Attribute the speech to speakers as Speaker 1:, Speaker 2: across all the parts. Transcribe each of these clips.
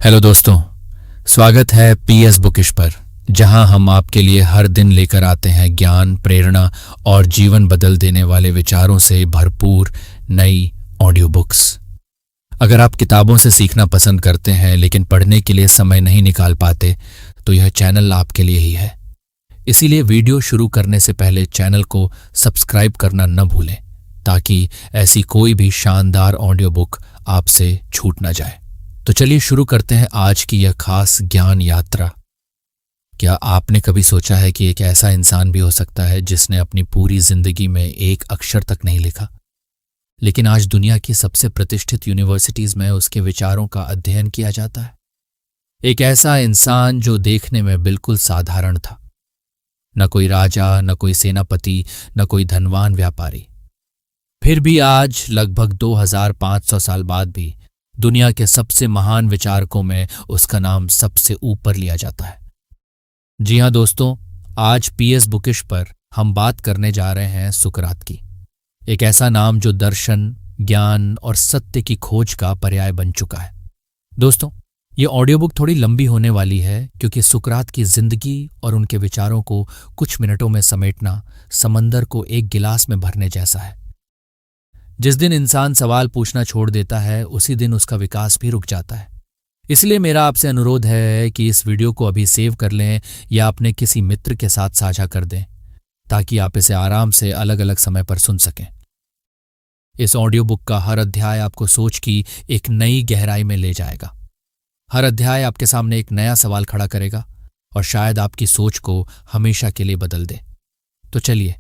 Speaker 1: Hello दोस्तों, स्वागत है पीएस बुकिश पर, जहां हम आपके लिए हर दिन लेकर आते हैं ज्ञान, प्रेरणा और जीवन बदल देने वाले विचारों से भरपूर नई ऑडियो बुक्स। अगर आप किताबों से सीखना पसंद करते हैं लेकिन पढ़ने के लिए समय नहीं निकाल पाते, तो यह चैनल आपके लिए ही है। इसीलिए वीडियो शुरू करने से पहले चैनल को सब्सक्राइब करना न भूलें, ताकि ऐसी कोई भी शानदार ऑडियो बुक आपसे छूट न जाए। तो चलिए शुरू करते हैं आज की यह खास ज्ञान यात्रा। क्या आपने कभी सोचा है कि एक ऐसा इंसान भी हो सकता है जिसने अपनी पूरी जिंदगी में एक अक्षर तक नहीं लिखा, लेकिन आज दुनिया की सबसे प्रतिष्ठित यूनिवर्सिटीज में उसके विचारों का अध्ययन किया जाता है। एक ऐसा इंसान जो देखने में बिल्कुल साधारण था, न कोई राजा, न कोई सेनापति, न कोई धनवान व्यापारी। फिर भी आज लगभग 2500 साल बाद भी दुनिया के सबसे महान विचारकों में उसका नाम सबसे ऊपर लिया जाता है। जी हां दोस्तों, आज पीएस बुकिश पर हम बात करने जा रहे हैं सुकरात की। एक ऐसा नाम जो दर्शन, ज्ञान और सत्य की खोज का पर्याय बन चुका है। दोस्तों, ये ऑडियो बुक थोड़ी लंबी होने वाली है, क्योंकि सुकरात की जिंदगी और उनके विचारों को कुछ मिनटों में समेटना समंदर को एक गिलास में भरने जैसा है। जिस दिन इंसान सवाल पूछना छोड़ देता है, उसी दिन उसका विकास भी रुक जाता है। इसलिए मेरा आपसे अनुरोध है कि इस वीडियो को अभी सेव कर लें या अपने किसी मित्र के साथ साझा कर दें, ताकि आप इसे आराम से अलग अलग समय पर सुन सकें। इस ऑडियो बुक का हर अध्याय आपको सोच की एक नई गहराई में ले जाएगा। हर अध्याय आपके सामने एक नया सवाल खड़ा करेगा और शायद आपकी सोच को हमेशा के लिए बदल दे। तो चलिए,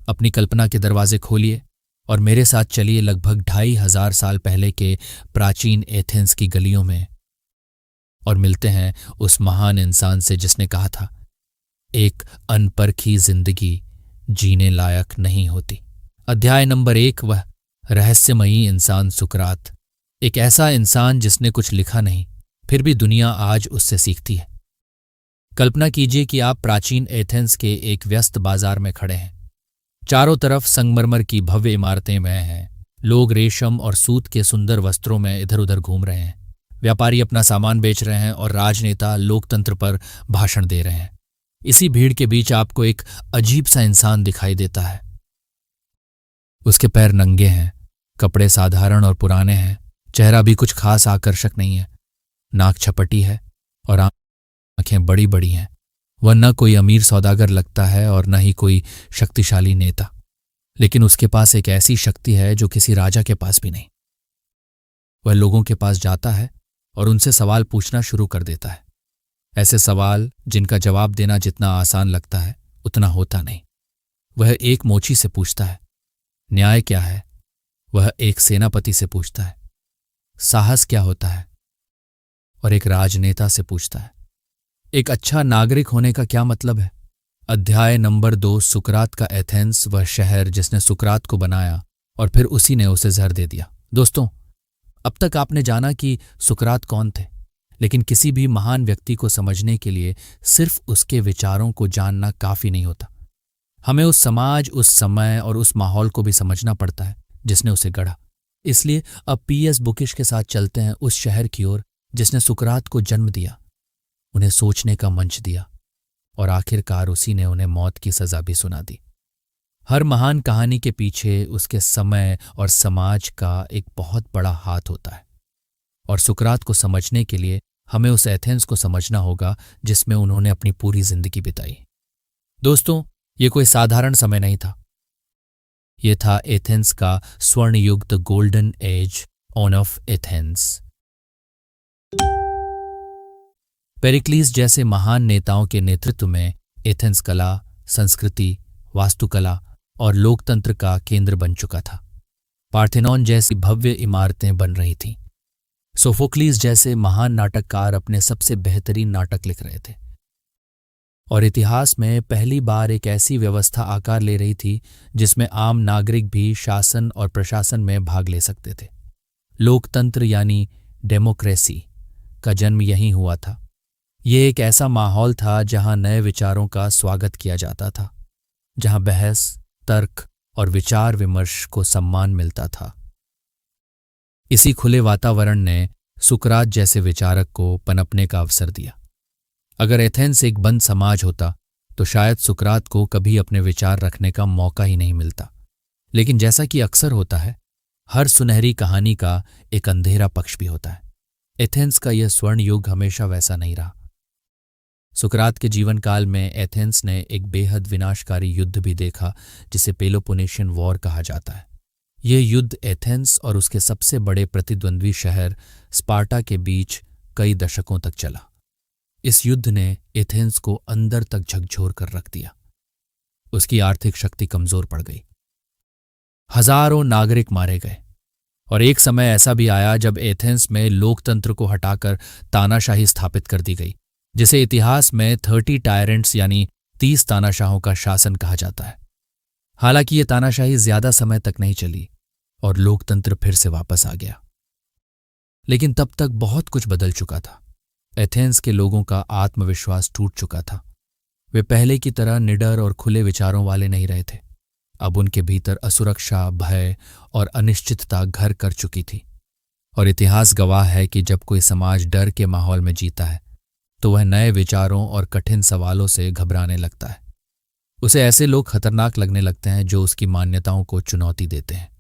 Speaker 1: अपनी कल्पना के दरवाजे खोलिए और मेरे साथ चलिए लगभग 2500 साल पहले के प्राचीन एथेंस की गलियों में, और मिलते हैं उस महान इंसान से जिसने कहा था, एक अनपरखी जिंदगी जीने लायक नहीं होती। अध्याय नंबर 1, वह रहस्यमयी इंसान सुकरात। एक ऐसा इंसान जिसने कुछ लिखा नहीं, फिर भी दुनिया आज उससे सीखती है। कल्पना कीजिए कि आप प्राचीन एथेंस के एक व्यस्त बाजार में खड़े हैं। चारों तरफ संगमरमर की भव्य इमारतें में हैं। लोग रेशम और सूत के सुंदर वस्त्रों में इधर उधर घूम रहे हैं। व्यापारी अपना सामान बेच रहे हैं और राजनेता लोकतंत्र पर भाषण दे रहे हैं। इसी भीड़ के बीच आपको एक अजीब सा इंसान दिखाई देता है। उसके पैर नंगे हैं, कपड़े साधारण और पुराने हैं, चेहरा भी कुछ खास आकर्षक नहीं है। नाक छपटी है और आंखें बड़ी बड़ी हैं। वह न कोई अमीर सौदागर लगता है और न ही कोई शक्तिशाली नेता, लेकिन उसके पास एक ऐसी शक्ति है जो किसी राजा के पास भी नहीं। वह लोगों के पास जाता है और उनसे सवाल पूछना शुरू कर देता है। ऐसे सवाल जिनका जवाब देना जितना आसान लगता है, उतना होता नहीं। वह एक मोची से पूछता है, न्याय क्या है? वह एक सेनापति से पूछता है, साहस क्या होता है? और एक राजनेता से पूछता है, एक अच्छा नागरिक होने का क्या मतलब है? अध्याय नंबर 2, सुकरात का एथेंस, वह शहर जिसने सुकरात को बनाया और फिर उसी ने उसे जहर दे दिया। दोस्तों, अब तक आपने जाना कि सुकरात कौन थे, लेकिन किसी भी महान व्यक्ति को समझने के लिए सिर्फ उसके विचारों को जानना काफी नहीं होता। हमें उस समाज, उस समय और उस माहौल को भी समझना पड़ता है जिसने उसे गढ़ा। इसलिए अब पीएस बुकिश के साथ चलते हैं उस शहर की ओर जिसने सुकरात को जन्म दिया, उन्हें सोचने का मंच दिया और आखिरकार उसी ने उन्हें मौत की सजा भी सुना दी। हर महान कहानी के पीछे उसके समय और समाज का एक बहुत बड़ा हाथ होता है, और सुकरात को समझने के लिए हमें उस एथेंस को समझना होगा जिसमें उन्होंने अपनी पूरी जिंदगी बिताई। दोस्तों, ये कोई साधारण समय नहीं था। ये था एथेंस का स्वर्ण युग, the golden age on of Athens. Pericles जैसे महान नेताओं के नेतृत्व में एथेंस कला, संस्कृति, वास्तुकला और लोकतंत्र का केंद्र बन चुका था। पार्थेनॉन जैसी भव्य इमारतें बन रही थीं। सोफोक्लीस जैसे महान नाटककार अपने सबसे बेहतरीन नाटक लिख रहे थे। और इतिहास में पहली बार एक ऐसी व्यवस्था आकार ले रही थी जिसमें आम नागरिक भी शासन और प्रशासन में भाग ले सकते थे। लोकतंत्र यानी डेमोक्रेसी का जन्म यहीं हुआ था। ये एक ऐसा माहौल था जहां नए विचारों का स्वागत किया जाता था, जहां बहस, तर्क और विचार विमर्श को सम्मान मिलता था। इसी खुले वातावरण ने सुकरात जैसे विचारक को पनपने का अवसर दिया। अगर एथेंस एक बंद समाज होता तो शायद सुकरात को कभी अपने विचार रखने का मौका ही नहीं मिलता। लेकिन जैसा कि अक्सर होता है, हर सुनहरी कहानी का एक अंधेरा पक्ष भी होता है। एथेंस का यह स्वर्ण युग हमेशा वैसा नहीं रहा। सुकरात के जीवन काल में एथेंस ने एक बेहद विनाशकारी युद्ध भी देखा, जिसे पेलोपोनेशियन वॉर कहा जाता है। यह युद्ध एथेंस और उसके सबसे बड़े प्रतिद्वंद्वी शहर स्पार्टा के बीच कई दशकों तक चला। इस युद्ध ने एथेंस को अंदर तक झकझोर कर रख दिया। उसकी आर्थिक शक्ति कमजोर पड़ गई, हजारों नागरिक मारे गए, और एक समय ऐसा भी आया जब एथेंस में लोकतंत्र को हटाकर तानाशाही स्थापित कर दी गई, जिसे इतिहास में 30 टायरेंट्स यानी 30 तानाशाहों का शासन कहा जाता है। हालांकि ये तानाशाही ज्यादा समय तक नहीं चली और लोकतंत्र फिर से वापस आ गया। लेकिन तब तक बहुत कुछ बदल चुका था। एथेंस के लोगों का आत्मविश्वास टूट चुका था। वे पहले की तरह निडर और खुले विचारों वाले नहीं रहे थे। अब उनके भीतर असुरक्षा, भय और अनिश्चितता घर कर चुकी थी। और इतिहास गवाह है कि जब कोई समाज डर के माहौल में जीता है तो वह नए विचारों और कठिन सवालों से घबराने लगता है। उसे ऐसे लोग खतरनाक लगने लगते हैं जो उसकी मान्यताओं को चुनौती देते हैं।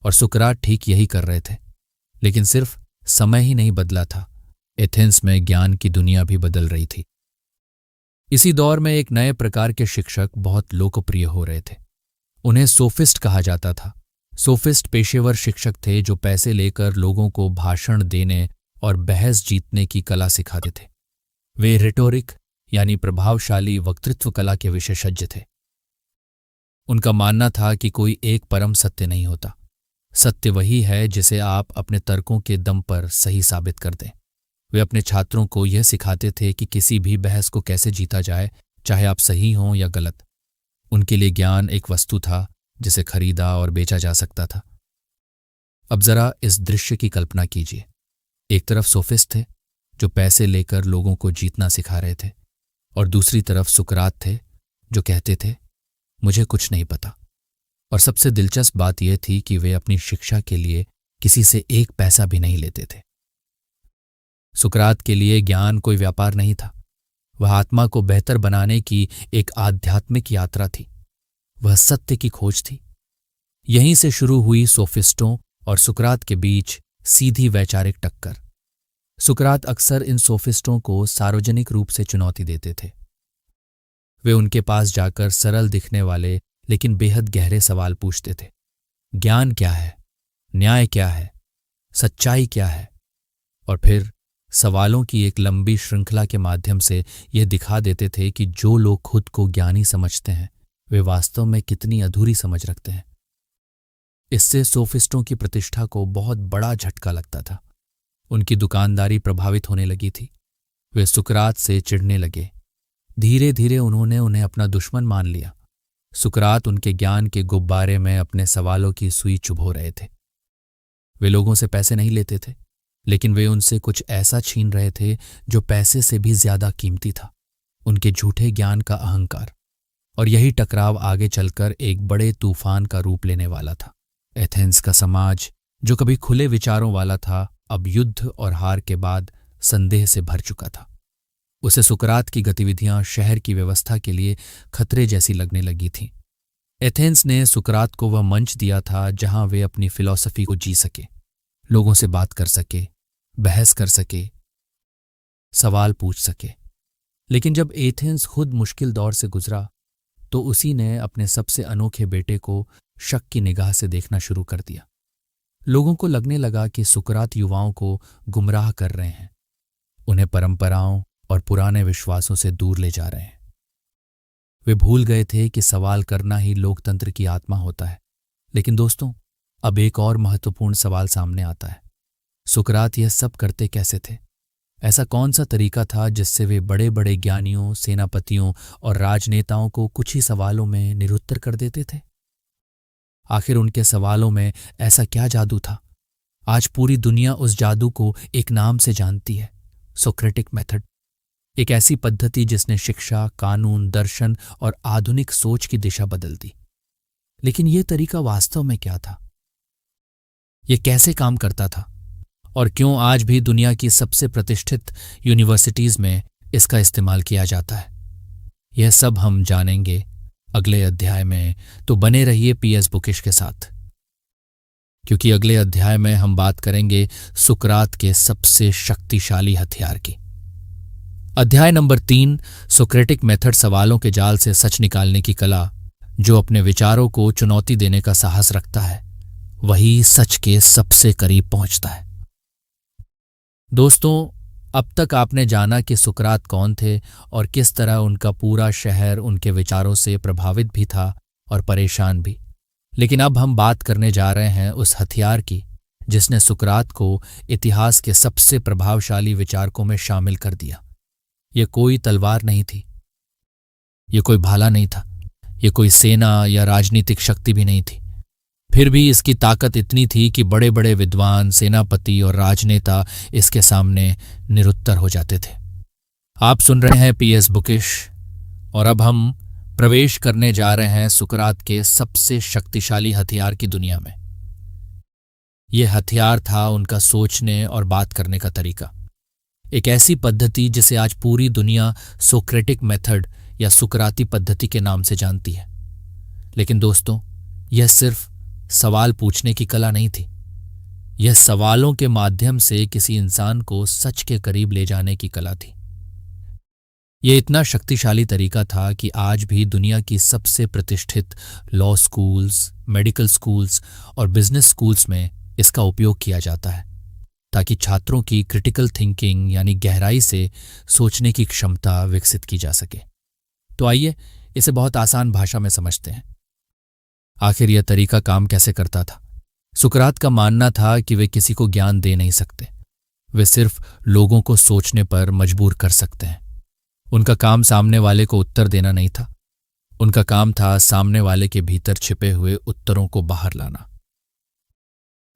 Speaker 1: और सुकरात ठीक यही कर रहे थे। लेकिन सिर्फ समय ही नहीं बदला था, एथेंस में ज्ञान की दुनिया भी बदल रही थी। इसी दौर में एक नए प्रकार के शिक्षक बहुत लोकप्रिय हो रहे थे। उन्हें सोफिस्ट कहा जाता था। सोफिस्ट पेशेवर शिक्षक थे जो पैसे लेकर लोगों को भाषण देने और बहस जीतने की कला सिखाते थे। वे रिटोरिक यानी प्रभावशाली वक्तृत्व कला के विशेषज्ञ थे। उनका मानना था कि कोई एक परम सत्य नहीं होता। सत्य वही है जिसे आप अपने तर्कों के दम पर सही साबित कर दें। वे अपने छात्रों को यह सिखाते थे कि किसी भी बहस को कैसे जीता जाए, चाहे आप सही हों या गलत। उनके लिए ज्ञान एक वस्तु था जिसे खरीदा और बेचा जा सकता था। अब जरा इस दृश्य की कल्पना कीजिए। एक तरफ सोफिस्ट थे जो पैसे लेकर लोगों को जीतना सिखा रहे थे, और दूसरी तरफ सुकरात थे जो कहते थे मुझे कुछ नहीं पता। और सबसे दिलचस्प बात यह थी कि वे अपनी शिक्षा के लिए किसी से एक पैसा भी नहीं लेते थे। सुकरात के लिए ज्ञान कोई व्यापार नहीं था, वह आत्मा को बेहतर बनाने की एक आध्यात्मिक यात्रा थी। वह सत्य की खोज थी। यहीं से शुरू हुई सोफिस्टों और सुकरात के बीच सीधी वैचारिक टक्कर। सुकरात अक्सर इन सोफिस्टों को सार्वजनिक रूप से चुनौती देते थे। वे उनके पास जाकर सरल दिखने वाले लेकिन बेहद गहरे सवाल पूछते थे। ज्ञान क्या है? न्याय क्या है? सच्चाई क्या है? और फिर सवालों की एक लंबी श्रृंखला के माध्यम से यह दिखा देते थे कि जो लोग खुद को ज्ञानी समझते हैं वे वास्तव में कितनी अधूरी समझ रखते हैं। इससे सोफिस्टों की प्रतिष्ठा को बहुत बड़ा झटका लगता था। उनकी दुकानदारी प्रभावित होने लगी थी। वे सुकरात से चिढ़ने लगे। धीरे धीरे उन्होंने उन्हें अपना दुश्मन मान लिया। सुकरात उनके ज्ञान के गुब्बारे में अपने सवालों की सुई चुभो रहे थे। वे लोगों से पैसे नहीं लेते थे, लेकिन वे उनसे कुछ ऐसा छीन रहे थे जो पैसे से भी ज्यादा कीमती था, उनके झूठे ज्ञान का अहंकार। और यही टकराव आगे चलकर एक बड़े तूफान का रूप लेने वाला था। एथेंस का समाज जो कभी खुले विचारों वाला था, अब युद्ध और हार के बाद संदेह से भर चुका था। उसे सुकरात की गतिविधियां शहर की व्यवस्था के लिए खतरे जैसी लगने लगी थीं। एथेंस ने सुकरात को वह मंच दिया था जहां वे अपनी फिलॉसफी को जी सके, लोगों से बात कर सके, बहस कर सके, सवाल पूछ सके। लेकिन जब एथेंस खुद मुश्किल दौर से गुजरा तो उसी ने अपने सबसे अनोखे बेटे को शक की निगाह से देखना शुरू कर दिया। लोगों को लगने लगा कि सुकरात युवाओं को गुमराह कर रहे हैं, उन्हें परंपराओं और पुराने विश्वासों से दूर ले जा रहे हैं। वे भूल गए थे कि सवाल करना ही लोकतंत्र की आत्मा होता है। लेकिन दोस्तों, अब एक और महत्वपूर्ण सवाल सामने आता है। सुकरात यह सब करते कैसे थे? ऐसा कौन सा तरीका था जिससे वे बड़े बड़े ज्ञानियों, सेनापतियों और राजनेताओं को कुछ ही सवालों में निरुत्तर कर देते थे? आखिर उनके सवालों में ऐसा क्या जादू था? आज पूरी दुनिया उस जादू को एक नाम से जानती है, सोक्रेटिक मेथड। एक ऐसी पद्धति जिसने शिक्षा, कानून, दर्शन और आधुनिक सोच की दिशा बदल दी। लेकिन यह तरीका वास्तव में क्या था? यह कैसे काम करता था? और क्यों आज भी दुनिया की सबसे प्रतिष्ठित यूनिवर्सिटीज में इसका इस्तेमाल किया जाता है, यह सब हम जानेंगे अगले अध्याय में। तो बने रहिए पीएस बुकिश के साथ, क्योंकि अगले अध्याय में हम बात करेंगे सुकरात के सबसे शक्तिशाली हथियार की। अध्याय नंबर 3, सोक्रेटिक मेथड, सवालों के जाल से सच निकालने की कला। जो अपने विचारों को चुनौती देने का साहस रखता है वही सच के सबसे करीब पहुंचता है। दोस्तों, अब तक आपने जाना कि सुकरात कौन थे और किस तरह उनका पूरा शहर उनके विचारों से प्रभावित भी था और परेशान भी। लेकिन अब हम बात करने जा रहे हैं उस हथियार की जिसने सुकरात को इतिहास के सबसे प्रभावशाली विचारकों में शामिल कर दिया। यह कोई तलवार नहीं थी, यह कोई भाला नहीं था, यह कोई सेना या राजनीतिक शक्ति भी नहीं थी। फिर भी इसकी ताकत इतनी थी कि बड़े बड़े विद्वान, सेनापति और राजनेता इसके सामने निरुत्तर हो जाते थे। आप सुन रहे हैं पीएस बुकिश और अब हम प्रवेश करने जा रहे हैं सुकरात के सबसे शक्तिशाली हथियार की दुनिया में। यह हथियार था उनका सोचने और बात करने का तरीका, एक ऐसी पद्धति जिसे आज पूरी दुनिया सोक्रेटिक मेथड या सुकराती पद्धति के नाम से जानती है। लेकिन दोस्तों, यह सिर्फ सवाल पूछने की कला नहीं थी, यह सवालों के माध्यम से किसी इंसान को सच के करीब ले जाने की कला थी। यह इतना शक्तिशाली तरीका था कि आज भी दुनिया की सबसे प्रतिष्ठित लॉ स्कूल्स, मेडिकल स्कूल्स और बिजनेस स्कूल्स में इसका उपयोग किया जाता है, ताकि छात्रों की क्रिटिकल थिंकिंग यानी गहराई से सोचने की क्षमता विकसित की जा सके। तो आइए इसे बहुत आसान भाषा में समझते हैं। आखिर यह तरीका काम कैसे करता था? सुकरात का मानना था कि वे किसी को ज्ञान दे नहीं सकते, वे सिर्फ लोगों को सोचने पर मजबूर कर सकते हैं। उनका काम सामने वाले को उत्तर देना नहीं था, उनका काम था सामने वाले के भीतर छिपे हुए उत्तरों को बाहर लाना।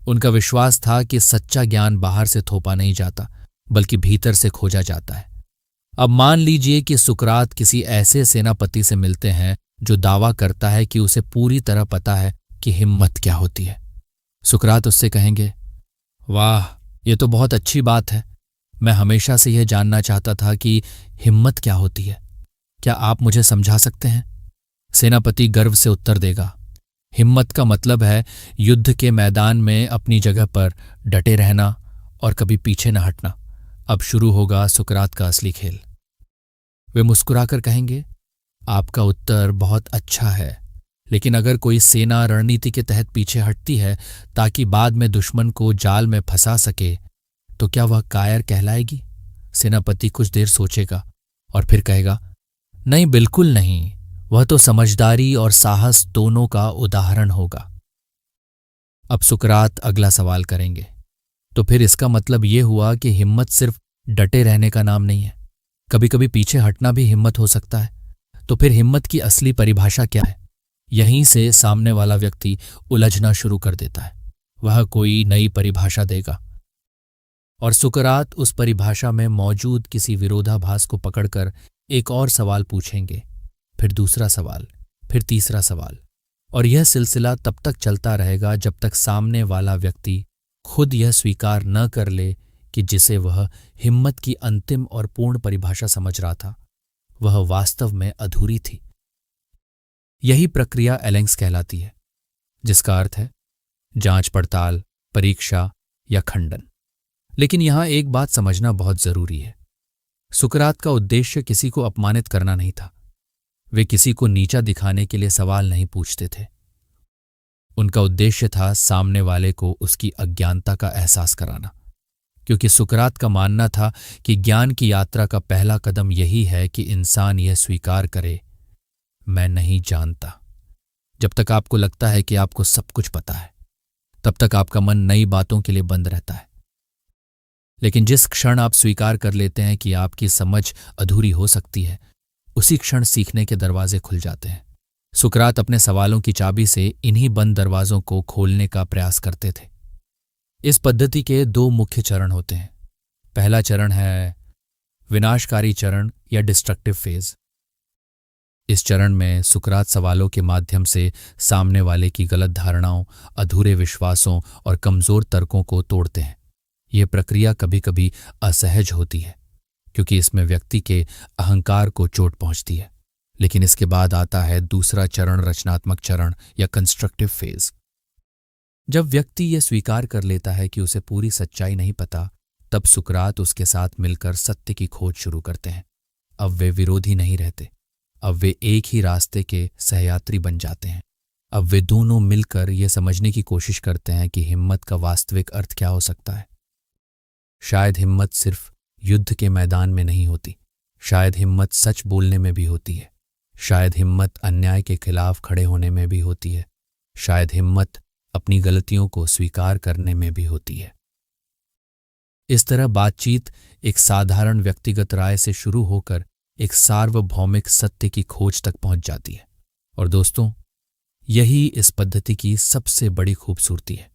Speaker 1: उनका विश्वास था कि सच्चा ज्ञान बाहर से थोपा नहीं जाता, बल्कि भीतर से खोजा जाता है। अब मान लीजिए कि सुकरात किसी ऐसे सेनापति से मिलते हैं जो दावा करता है कि उसे पूरी तरह पता है कि हिम्मत क्या होती है। सुकरात उससे कहेंगे, वाह, ये तो बहुत अच्छी बात है, मैं हमेशा से यह जानना चाहता था कि हिम्मत क्या होती है, क्या आप मुझे समझा सकते हैं? सेनापति गर्व से उत्तर देगा, हिम्मत का मतलब है युद्ध के मैदान में अपनी जगह पर डटे रहना और कभी पीछे न हटना। अब शुरू होगा सुकरात का असली खेल। वे मुस्कुराकर कहेंगे, आपका उत्तर बहुत अच्छा है, लेकिन अगर कोई सेना रणनीति के तहत पीछे हटती है ताकि बाद में दुश्मन को जाल में फंसा सके, तो क्या वह कायर कहलाएगी? सेनापति कुछ देर सोचेगा और फिर कहेगा, नहीं, बिल्कुल नहीं, वह तो समझदारी और साहस दोनों का उदाहरण होगा। अब सुकरात अगला सवाल करेंगे, तो फिर इसका मतलब यह हुआ कि हिम्मत सिर्फ डटे रहने का नाम नहीं है, कभी कभी पीछे हटना भी हिम्मत हो सकता है। तो फिर हिम्मत की असली परिभाषा क्या है? यहीं से सामने वाला व्यक्ति उलझना शुरू कर देता है। वह कोई नई परिभाषा देगा और सुकरात उस परिभाषा में मौजूद किसी विरोधाभास को पकड़कर एक और सवाल पूछेंगे, फिर दूसरा सवाल, फिर तीसरा सवाल, और यह सिलसिला तब तक चलता रहेगा जब तक सामने वाला व्यक्ति खुद यह स्वीकार न कर ले कि जिसे वह हिम्मत की अंतिम और पूर्ण परिभाषा समझ रहा था वह वास्तव में अधूरी थी। यही प्रक्रिया एलेंग्स कहलाती है, जिसका अर्थ है जांच पड़ताल, परीक्षा या खंडन। लेकिन यहां एक बात समझना बहुत जरूरी है, सुकरात का उद्देश्य किसी को अपमानित करना नहीं था। वे किसी को नीचा दिखाने के लिए सवाल नहीं पूछते थे। उनका उद्देश्य था सामने वाले को उसकी अज्ञानता का एहसास कराना, क्योंकि सुकरात का मानना था कि ज्ञान की यात्रा का पहला कदम यही है कि इंसान यह स्वीकार करे, मैं नहीं जानता। जब तक आपको लगता है कि आपको सब कुछ पता है, तब तक आपका मन नई बातों के लिए बंद रहता है। लेकिन जिस क्षण आप स्वीकार कर लेते हैं कि आपकी समझ अधूरी हो सकती है, उसी क्षण सीखने के दरवाजे खुल जाते हैं। सुकरात अपने सवालों की चाबी से इन्हीं बंद दरवाजों को खोलने का प्रयास करते थे। इस पद्धति के दो मुख्य चरण होते हैं। पहला चरण है विनाशकारी चरण या डिस्ट्रक्टिव फेज। इस चरण में सुकरात सवालों के माध्यम से सामने वाले की गलत धारणाओं, अधूरे विश्वासों और कमजोर तर्कों को तोड़ते हैं। ये प्रक्रिया कभी कभी असहज होती है क्योंकि इसमें व्यक्ति के अहंकार को चोट पहुंचती है, लेकिन इसके बाद आता है दूसरा चरण, रचनात्मक चरण या कंस्ट्रक्टिव फेज। जब व्यक्ति ये स्वीकार कर लेता है कि उसे पूरी सच्चाई नहीं पता, तब सुकरात उसके साथ मिलकर सत्य की खोज शुरू करते हैं। अब वे विरोधी नहीं रहते, अब वे एक ही रास्ते के सहयात्री बन जाते हैं। अब वे दोनों मिलकर ये समझने की कोशिश करते हैं कि हिम्मत का वास्तविक अर्थ क्या हो सकता है। शायद हिम्मत सिर्फ युद्ध के मैदान में नहीं होती, शायद हिम्मत सच बोलने में भी होती है, शायद हिम्मत अन्याय के खिलाफ खड़े होने में भी होती है, शायद हिम्मत अपनी गलतियों को स्वीकार करने में भी होती है। इस तरह बातचीत एक साधारण व्यक्तिगत राय से शुरू होकर एक सार्वभौमिक सत्य की खोज तक पहुंच जाती है। और दोस्तों, यही इस पद्धति की सबसे बड़ी खूबसूरती है।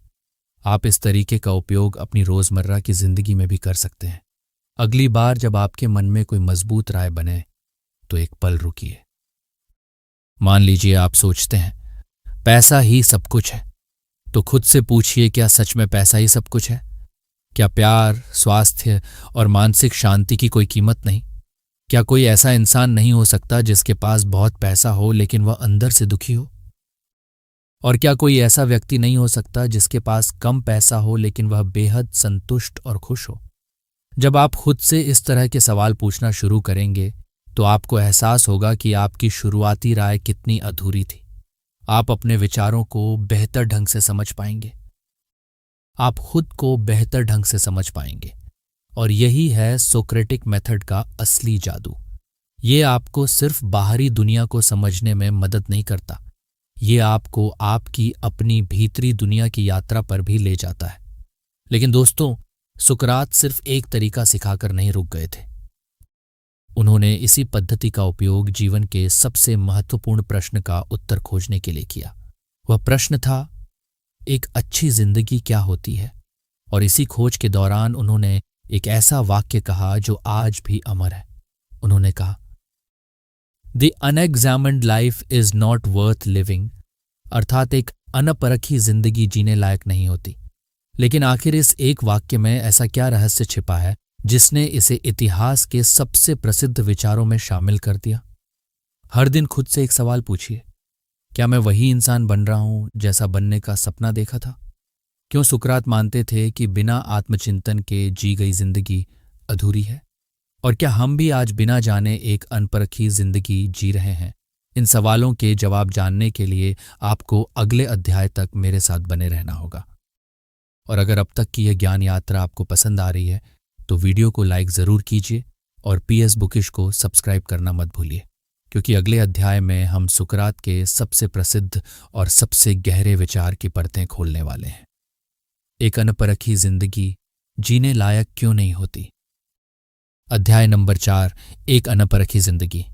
Speaker 1: आप इस तरीके का उपयोग अपनी रोजमर्रा की जिंदगी में भी कर सकते हैं। अगली बार जब आपके मन में कोई मजबूत राय बने तो एक पल रुकिए। मान लीजिए आप सोचते हैं पैसा ही सब कुछ है, तो खुद से पूछिए, क्या सच में पैसा ही सब कुछ है? क्या प्यार, स्वास्थ्य और मानसिक शांति की कोई कीमत नहीं? क्या कोई ऐसा इंसान नहीं हो सकता जिसके पास बहुत पैसा हो लेकिन वह अंदर से दुखी हो? और क्या कोई ऐसा व्यक्ति नहीं हो सकता जिसके पास कम पैसा हो लेकिन वह बेहद संतुष्ट और खुश हो? जब आप खुद से इस तरह के सवाल पूछना शुरू करेंगे तो आपको एहसास होगा कि आपकी शुरुआती राय कितनी अधूरी थी। आप अपने विचारों को बेहतर ढंग से समझ पाएंगे, आप खुद को बेहतर ढंग से समझ पाएंगे। और यही है सोक्रेटिक मेथड का असली जादू। ये आपको सिर्फ बाहरी दुनिया को समझने में मदद नहीं करता, ये आपको आपकी अपनी भीतरी दुनिया की यात्रा पर भी ले जाता है। लेकिन दोस्तों, सुकरात सिर्फ एक तरीका सिखाकर नहीं रुक गए थे। उन्होंने इसी पद्धति का उपयोग जीवन के सबसे महत्वपूर्ण प्रश्न का उत्तर खोजने के लिए किया। वह प्रश्न था, एक अच्छी जिंदगी क्या होती है? और इसी खोज के दौरान उन्होंने एक ऐसा वाक्य कहा जो आज भी अमर है। उन्होंने कहा, the unexamined life is not worth living, अर्थात एक अनपरखी जिंदगी जीने लायक नहीं होती। लेकिन आखिर इस एक वाक्य में ऐसा क्या रहस्य छिपा है जिसने इसे इतिहास के सबसे प्रसिद्ध विचारों में शामिल कर दिया? हर दिन खुद से एक सवाल पूछिए, क्या मैं वही इंसान बन रहा हूं जैसा बनने का सपना देखा था? क्यों सुकरात मानते थे कि बिना आत्मचिंतन के जी गई जिंदगी अधूरी है? और क्या हम भी आज बिना जाने एक अनपरखी जिंदगी जी रहे हैं? इन सवालों के जवाब जानने के लिए आपको अगले अध्याय तक मेरे साथ बने रहना होगा। और अगर अब तक की यह ज्ञान यात्रा आपको पसंद आ रही है तो वीडियो को लाइक जरूर कीजिए और पीएस बुकिश को सब्सक्राइब करना मत भूलिए, क्योंकि अगले अध्याय में हम सुकरात के सबसे प्रसिद्ध और सबसे गहरे विचार की परतें खोलने वाले हैं। एक अनपरखी जिंदगी जीने लायक क्यों नहीं होती? अध्याय नंबर 4, एक अनपरखी जिंदगी।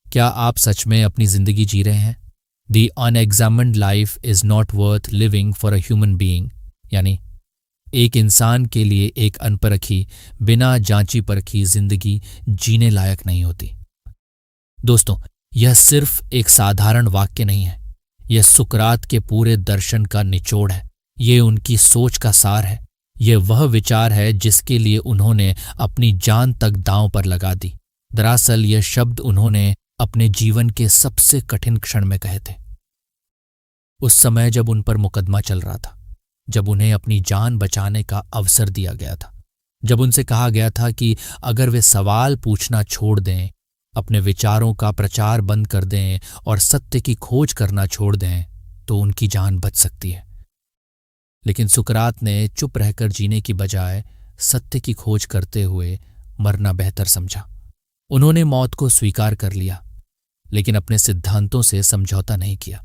Speaker 1: क्या आप सच में अपनी जिंदगी जी रहे हैं? The unexamined life is not worth living for a human being, यानी एक इंसान के लिए एक अनपरखी, बिना जांची परखी जिंदगी जीने लायक नहीं होती। दोस्तों, यह सिर्फ एक साधारण वाक्य नहीं है, यह सुकरात के पूरे दर्शन का निचोड़ है, ये उनकी सोच का सार है, ये वह विचार है जिसके लिए उन्होंने अपनी जान तक दांव पर लगा दी। दरअसल ये शब्द उन्होंने अपने जीवन के सबसे कठिन क्षण में कहे थे, उस समय जब उन पर मुकदमा चल रहा था, जब उन्हें अपनी जान बचाने का अवसर दिया गया था, जब उनसे कहा गया था कि अगर वे सवाल पूछना छोड़ दें, अपने विचारों का प्रचार बंद कर दें और सत्य की खोज करना छोड़ दें तो उनकी जान बच सकती है। लेकिन सुकरात ने चुप रहकर जीने की बजाय सत्य की खोज करते हुए मरना बेहतर समझा। उन्होंने मौत को स्वीकार कर लिया, लेकिन अपने सिद्धांतों से समझौता नहीं किया।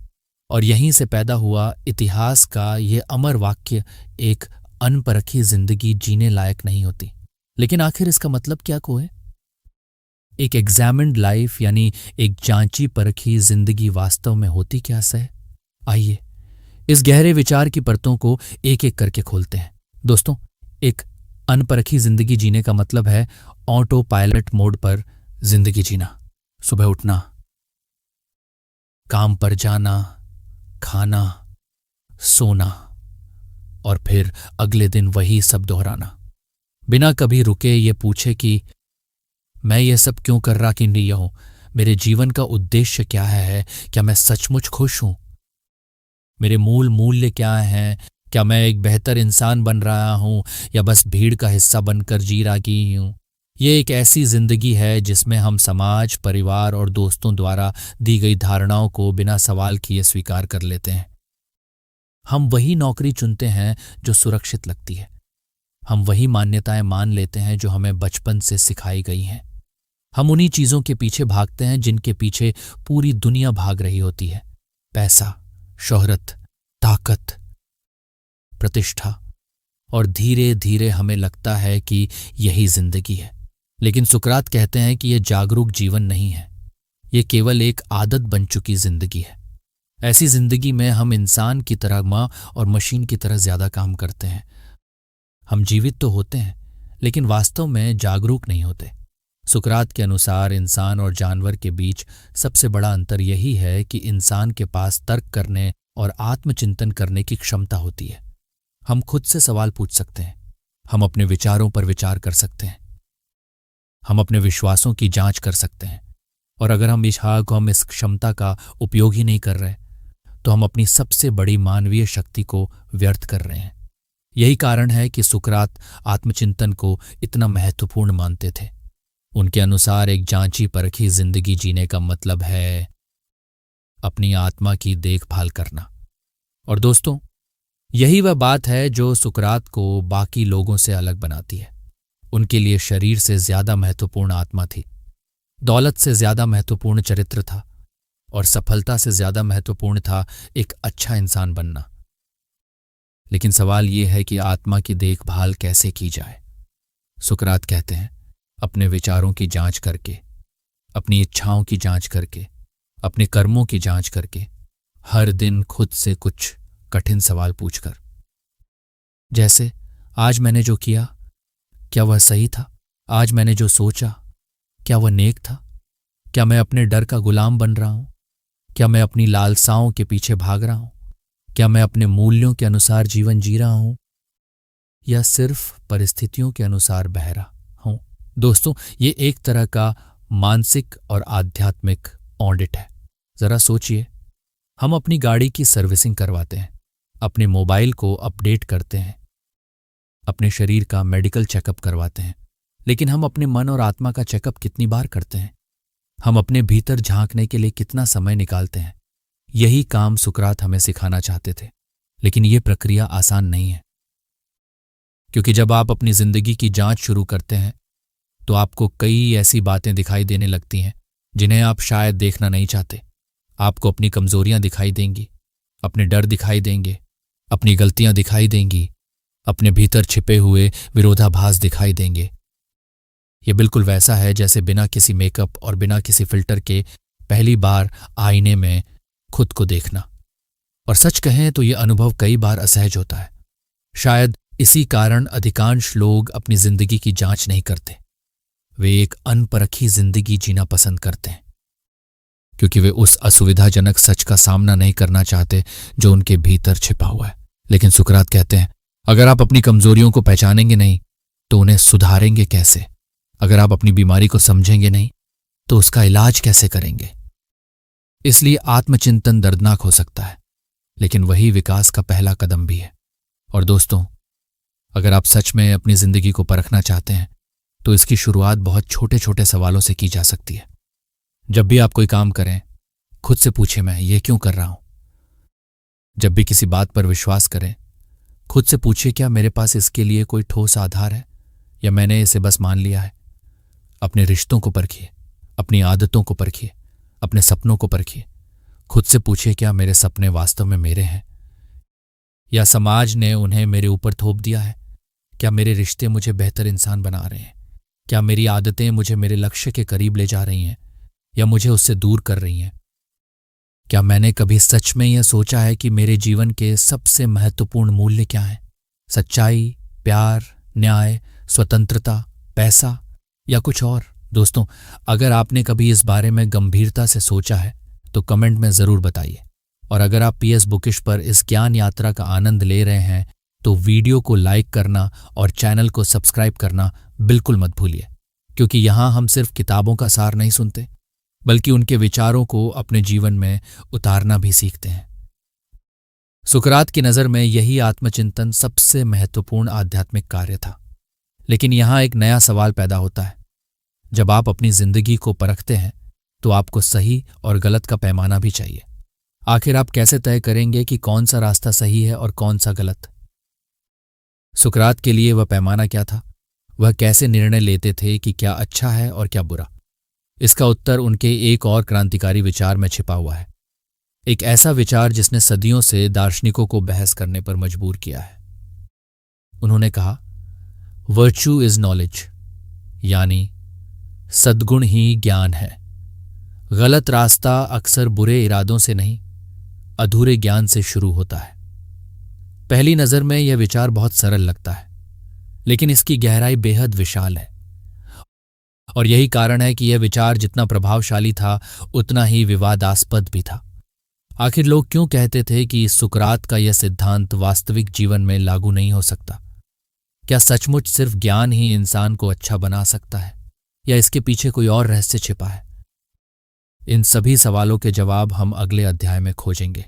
Speaker 1: और यहीं से पैदा हुआ इतिहास का ये अमर वाक्य, एक अनपरखी जिंदगी जीने लायक नहीं होती। लेकिन आखिर इसका मतलब क्या को है? एक एग्जामिन्ड लाइफ यानी एक जांची परखी जिंदगी वास्तव में होती क्या है? आइए इस गहरे विचार की परतों को एक एक करके खोलते हैं। दोस्तों, एक अनपरखी जिंदगी जीने का मतलब है ऑटो पायलट मोड पर जिंदगी जीना। सुबह उठना, काम पर जाना, खाना, सोना और फिर अगले दिन वही सब दोहराना, बिना कभी रुके ये पूछे कि मैं ये सब क्यों कर रहा कि नहीं हूं, मेरे जीवन का उद्देश्य क्या है, क्या मैं सचमुच खुश हूं, मेरे मूल मूल्य क्या हैं, क्या मैं एक बेहतर इंसान बन रहा हूं या बस भीड़ का हिस्सा बनकर जी रहा की हूं। ये एक ऐसी जिंदगी है जिसमें हम समाज, परिवार और दोस्तों द्वारा दी गई धारणाओं को बिना सवाल किए स्वीकार कर लेते हैं। हम वही नौकरी चुनते हैं जो सुरक्षित लगती है। हम वही मान्यताएं मान लेते हैं जो हमें बचपन से सिखाई गई हैं। हम उन्हीं चीजों के पीछे भागते हैं जिनके पीछे पूरी दुनिया भाग रही होती है। पैसा, शोहरत, ताकत, प्रतिष्ठा, और धीरे धीरे हमें लगता है कि यही जिंदगी है। लेकिन सुकरात कहते हैं कि यह जागरूक जीवन नहीं है, यह केवल एक आदत बन चुकी जिंदगी है। ऐसी जिंदगी में हम इंसान की तरह मां और मशीन की तरह ज्यादा काम करते हैं। हम जीवित तो होते हैं लेकिन वास्तव में जागरूक नहीं होते। सुकरात के अनुसार इंसान और जानवर के बीच सबसे बड़ा अंतर यही है कि इंसान के पास तर्क करने और आत्मचिंतन करने की क्षमता होती है। हम खुद से सवाल पूछ सकते हैं, हम अपने विचारों पर विचार कर सकते हैं, हम अपने विश्वासों की जांच कर सकते हैं। और अगर हम इस क्षमता का उपयोग ही नहीं कर रहे तो हम अपनी सबसे बड़ी मानवीय शक्ति को व्यर्थ कर रहे हैं। यही कारण है कि सुकरात आत्मचिंतन को इतना महत्वपूर्ण मानते थे। उनके अनुसार एक जांची परखी जिंदगी जीने का मतलब है अपनी आत्मा की देखभाल करना। और दोस्तों, यही वह बात है जो सुकरात को बाकी लोगों से अलग बनाती है। उनके लिए शरीर से ज्यादा महत्वपूर्ण आत्मा थी, दौलत से ज्यादा महत्वपूर्ण चरित्र था और सफलता से ज्यादा महत्वपूर्ण था एक अच्छा इंसान बनना। लेकिन सवाल यह है कि आत्मा की देखभाल कैसे की जाए। सुकरात कहते हैं, अपने विचारों की जांच करके, अपनी इच्छाओं की जांच करके, अपने कर्मों की जांच करके, हर दिन खुद से कुछ कठिन सवाल पूछकर। जैसे, आज मैंने जो किया क्या वह सही था? आज मैंने जो सोचा क्या वह नेक था? क्या मैं अपने डर का गुलाम बन रहा हूं? क्या मैं अपनी लालसाओं के पीछे भाग रहा हूं? क्या मैं अपने मूल्यों के अनुसार जीवन जी रहा हूं या सिर्फ परिस्थितियों के अनुसार बह रहा हूं? दोस्तों, ये एक तरह का मानसिक और आध्यात्मिक ऑडिट है। जरा सोचिए, हम अपनी गाड़ी की सर्विसिंग करवाते हैं, अपने मोबाइल को अपडेट करते हैं, अपने शरीर का मेडिकल चेकअप करवाते हैं, लेकिन हम अपने मन और आत्मा का चेकअप कितनी बार करते हैं? हम अपने भीतर झांकने के लिए कितना समय निकालते हैं? यही काम सुकरात हमें सिखाना चाहते थे। लेकिन यह प्रक्रिया आसान नहीं है, क्योंकि जब आप अपनी जिंदगी की जांच शुरू करते हैं तो आपको कई ऐसी बातें दिखाई देने लगती हैं जिन्हें आप शायद देखना नहीं चाहते। आपको अपनी कमजोरियां दिखाई देंगी, अपने डर दिखाई देंगे, अपनी गलतियां दिखाई देंगी, अपने भीतर छिपे हुए विरोधाभास दिखाई देंगे। यह बिल्कुल वैसा है जैसे बिना किसी मेकअप और बिना किसी फिल्टर के पहली बार आईने में खुद को देखना। और सच कहें तो यह अनुभव कई बार असहज होता है। शायद इसी कारण अधिकांश लोग अपनी जिंदगी की जांच नहीं करते। वे एक अनपरखी जिंदगी जीना पसंद करते हैं, क्योंकि वे उस असुविधाजनक सच का सामना नहीं करना चाहते जो उनके भीतर छिपा हुआ है। लेकिन सुकरात कहते हैं, अगर आप अपनी कमजोरियों को पहचानेंगे नहीं तो उन्हें सुधारेंगे कैसे? अगर आप अपनी बीमारी को समझेंगे नहीं तो उसका इलाज कैसे करेंगे? इसलिए आत्मचिंतन दर्दनाक हो सकता है, लेकिन वही विकास का पहला कदम भी है। और दोस्तों, अगर आप सच में अपनी जिंदगी को परखना चाहते हैं तो इसकी शुरुआत बहुत छोटे छोटे सवालों से की जा सकती है। जब भी आप कोई काम करें, खुद से पूछें, मैं ये क्यों कर रहा हूं? जब भी किसी बात पर विश्वास करें, खुद से पूछिए, क्या मेरे पास इसके लिए कोई ठोस आधार है या मैंने इसे बस मान लिया है? अपने रिश्तों को परखिए, अपनी आदतों को परखिए, अपने सपनों को परखिए। खुद से पूछिए, क्या मेरे सपने वास्तव में मेरे हैं या समाज ने उन्हें मेरे ऊपर थोप दिया है? क्या मेरे रिश्ते मुझे बेहतर इंसान बना रहे हैं? क्या मेरी आदतें मुझे मेरे लक्ष्य के करीब ले जा रही हैं या मुझे उससे दूर कर रही हैं? क्या मैंने कभी सच में यह सोचा है कि मेरे जीवन के सबसे महत्वपूर्ण मूल्य क्या हैं? सच्चाई, प्यार, न्याय, स्वतंत्रता, पैसा या कुछ और? दोस्तों, अगर आपने कभी इस बारे में गंभीरता से सोचा है तो कमेंट में जरूर बताइए। और अगर आप PS बुकिश पर इस ज्ञान यात्रा का आनंद ले रहे हैं तो वीडियो को लाइक करना और चैनल को सब्सक्राइब करना बिल्कुल मत भूलिए, क्योंकि यहां हम सिर्फ किताबों का सार नहीं सुनते, बल्कि उनके विचारों को अपने जीवन में उतारना भी सीखते हैं। सुकरात की नज़र में यही आत्मचिंतन सबसे महत्वपूर्ण आध्यात्मिक कार्य था। लेकिन यहां एक नया सवाल पैदा होता है। जब आप अपनी जिंदगी को परखते हैं तो आपको सही और गलत का पैमाना भी चाहिए। आखिर आप कैसे तय करेंगे कि कौन सा रास्ता सही है और कौन सा गलत? सुकरात के लिए वह पैमाना क्या था? वह कैसे निर्णय लेते थे कि क्या अच्छा है और क्या बुरा? इसका उत्तर उनके एक और क्रांतिकारी विचार में छिपा हुआ है। एक ऐसा विचार जिसने सदियों से दार्शनिकों को बहस करने पर मजबूर किया है। उन्होंने कहा, वर्च्यू इज नॉलेज, यानी सद्गुण ही ज्ञान है। गलत रास्ता अक्सर बुरे इरादों से नहीं, अधूरे ज्ञान से शुरू होता है। पहली नजर में यह विचार बहुत सरल लगता है, लेकिन इसकी गहराई बेहद विशाल है। और यही कारण है कि यह विचार जितना प्रभावशाली था उतना ही विवादास्पद भी था। आखिर लोग क्यों कहते थे कि सुकरात का यह सिद्धांत वास्तविक जीवन में लागू नहीं हो सकता? क्या सचमुच सिर्फ ज्ञान ही इंसान को अच्छा बना सकता है, या इसके पीछे कोई और रहस्य छिपा है? इन सभी सवालों के जवाब हम अगले अध्याय में खोजेंगे।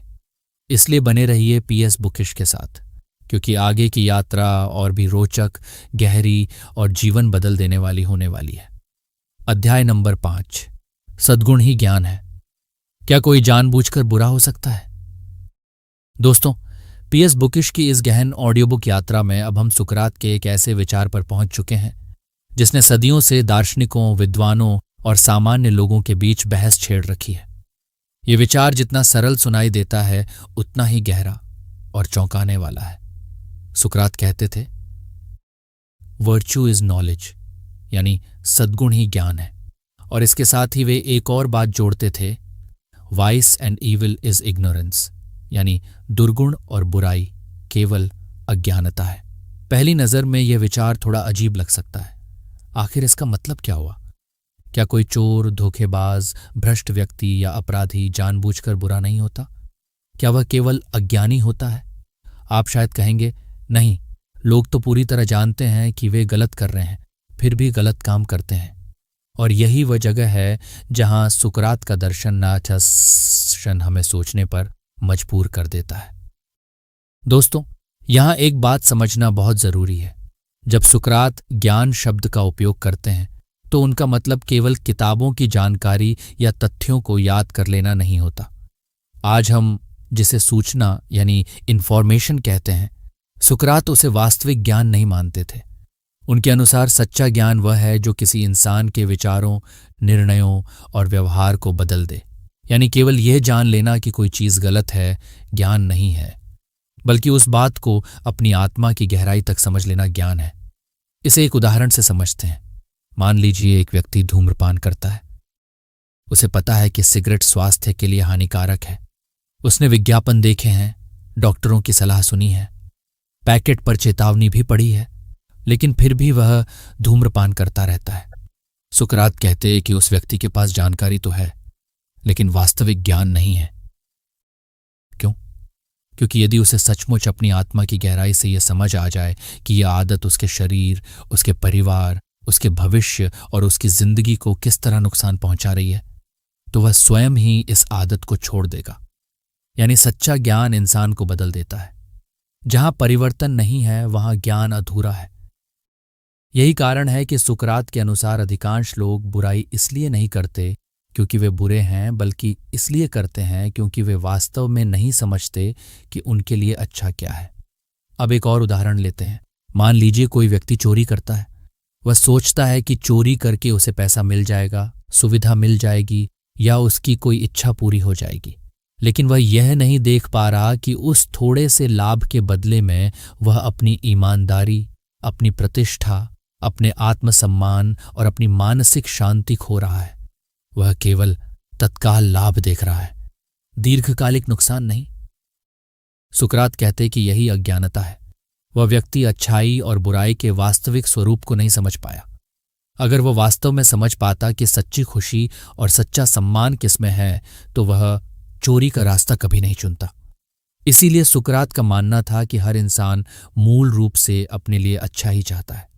Speaker 1: इसलिए बने रहिए पीएस बुकिश के साथ, क्योंकि आगे की यात्रा और भी रोचक, गहरी और जीवन बदल देने वाली होने वाली है। अध्याय नंबर 5, सद्गुण ही ज्ञान है। क्या कोई जानबूझकर बुरा हो सकता है? दोस्तों, पीएस बुकिश की इस गहन ऑडियो बुक यात्रा में अब हम सुकरात के एक ऐसे विचार पर पहुंच चुके हैं जिसने सदियों से दार्शनिकों, विद्वानों और सामान्य लोगों के बीच बहस छेड़ रखी है। ये विचार जितना सरल सुनाई देता है उतना ही गहरा और चौंकाने वाला है। सुकरात कहते थे, वर्च्यू इज नॉलेज, यानी सद्गुण ही ज्ञान है। और इसके साथ ही वे एक और बात जोड़ते थे, vice and evil is ignorance, यानी दुर्गुण और बुराई केवल अज्ञानता है। पहली नजर में यह विचार थोड़ा अजीब लग सकता है। आखिर इसका मतलब क्या हुआ? क्या कोई चोर, धोखेबाज, भ्रष्ट व्यक्ति या अपराधी जानबूझकर बुरा नहीं होता? क्या वह केवल अज्ञानी होता है? आप शायद कहेंगे, नहीं, लोग तो पूरी तरह जानते हैं कि वे गलत कर रहे हैं, फिर भी गलत काम करते हैं। और यही वह जगह है जहां सुकरात का दर्शन हमें सोचने पर मजबूर कर देता है। दोस्तों, यहां एक बात समझना बहुत जरूरी है। जब सुकरात ज्ञान शब्द का उपयोग करते हैं तो उनका मतलब केवल किताबों की जानकारी या तथ्यों को याद कर लेना नहीं होता। आज हम जिसे सूचना यानी इंफॉर्मेशन कहते हैं, सुकरात उसे वास्तविक ज्ञान नहीं मानते थे। उनके अनुसार सच्चा ज्ञान वह है जो किसी इंसान के विचारों, निर्णयों और व्यवहार को बदल दे। यानी केवल यह जान लेना कि कोई चीज गलत है ज्ञान नहीं है, बल्कि उस बात को अपनी आत्मा की गहराई तक समझ लेना ज्ञान है। इसे एक उदाहरण से समझते हैं। मान लीजिए एक व्यक्ति धूम्रपान करता है। उसे पता है कि सिगरेट स्वास्थ्य के लिए हानिकारक है। उसने विज्ञापन देखे हैं, डॉक्टरों की सलाह सुनी है, पैकेट पर चेतावनी भी पढ़ी है, लेकिन फिर भी वह धूम्रपान करता रहता है। सुकरात कहते हैं कि उस व्यक्ति के पास जानकारी तो है, लेकिन वास्तविक ज्ञान नहीं है। क्यों? क्योंकि यदि उसे सचमुच अपनी आत्मा की गहराई से यह समझ आ जाए कि यह आदत उसके शरीर, उसके परिवार, उसके भविष्य और उसकी जिंदगी को किस तरह नुकसान पहुंचा रही है, तो वह स्वयं ही इस आदत को छोड़ देगा। यानी सच्चा ज्ञान इंसान को बदल देता है। जहां परिवर्तन नहीं है वहां ज्ञान अधूरा है। यही कारण है कि सुकरात के अनुसार अधिकांश लोग बुराई इसलिए नहीं करते क्योंकि वे बुरे हैं, बल्कि इसलिए करते हैं क्योंकि वे वास्तव में नहीं समझते कि उनके लिए अच्छा क्या है। अब एक और उदाहरण लेते हैं। मान लीजिए कोई व्यक्ति चोरी करता है। वह सोचता है कि चोरी करके उसे पैसा मिल जाएगा, सुविधा मिल जाएगी या उसकी कोई इच्छा पूरी हो जाएगी। लेकिन वह यह नहीं देख पा रहा कि उस थोड़े से लाभ के बदले में वह अपनी ईमानदारी, अपनी प्रतिष्ठा, अपने आत्मसम्मान और अपनी मानसिक शांति खो रहा है। वह केवल तत्काल लाभ देख रहा है, दीर्घकालिक नुकसान नहीं। सुकरात कहते कि यही अज्ञानता है। वह व्यक्ति अच्छाई और बुराई के वास्तविक स्वरूप को नहीं समझ पाया। अगर वह वास्तव में समझ पाता कि सच्ची खुशी और सच्चा सम्मान किसमें है, तो वह चोरी का रास्ता कभी नहीं चुनता। इसीलिए सुकरात का मानना था कि हर इंसान मूल रूप से अपने लिए अच्छा ही चाहता है।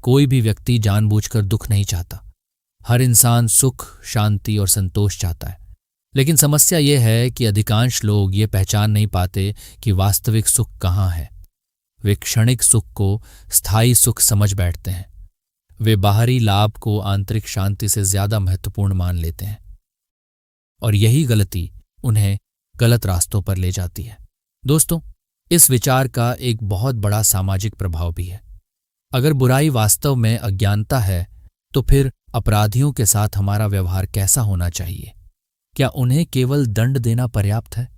Speaker 1: कोई भी व्यक्ति जानबूझकर दुख नहीं चाहता। हर इंसान सुख, शांति और संतोष चाहता है। लेकिन समस्या यह है कि अधिकांश लोग ये पहचान नहीं पाते कि वास्तविक सुख कहाँ है। वे क्षणिक सुख को स्थायी सुख समझ बैठते हैं। वे बाहरी लाभ को आंतरिक शांति से ज्यादा महत्वपूर्ण मान लेते हैं, और यही गलती उन्हें गलत रास्तों पर ले जाती है। दोस्तों, इस विचार का एक बहुत बड़ा सामाजिक प्रभाव भी है। अगर बुराई वास्तव में अज्ञानता है, तो फिर अपराधियों के साथ हमारा व्यवहार कैसा होना चाहिए? क्या उन्हें केवल दंड देना पर्याप्त है,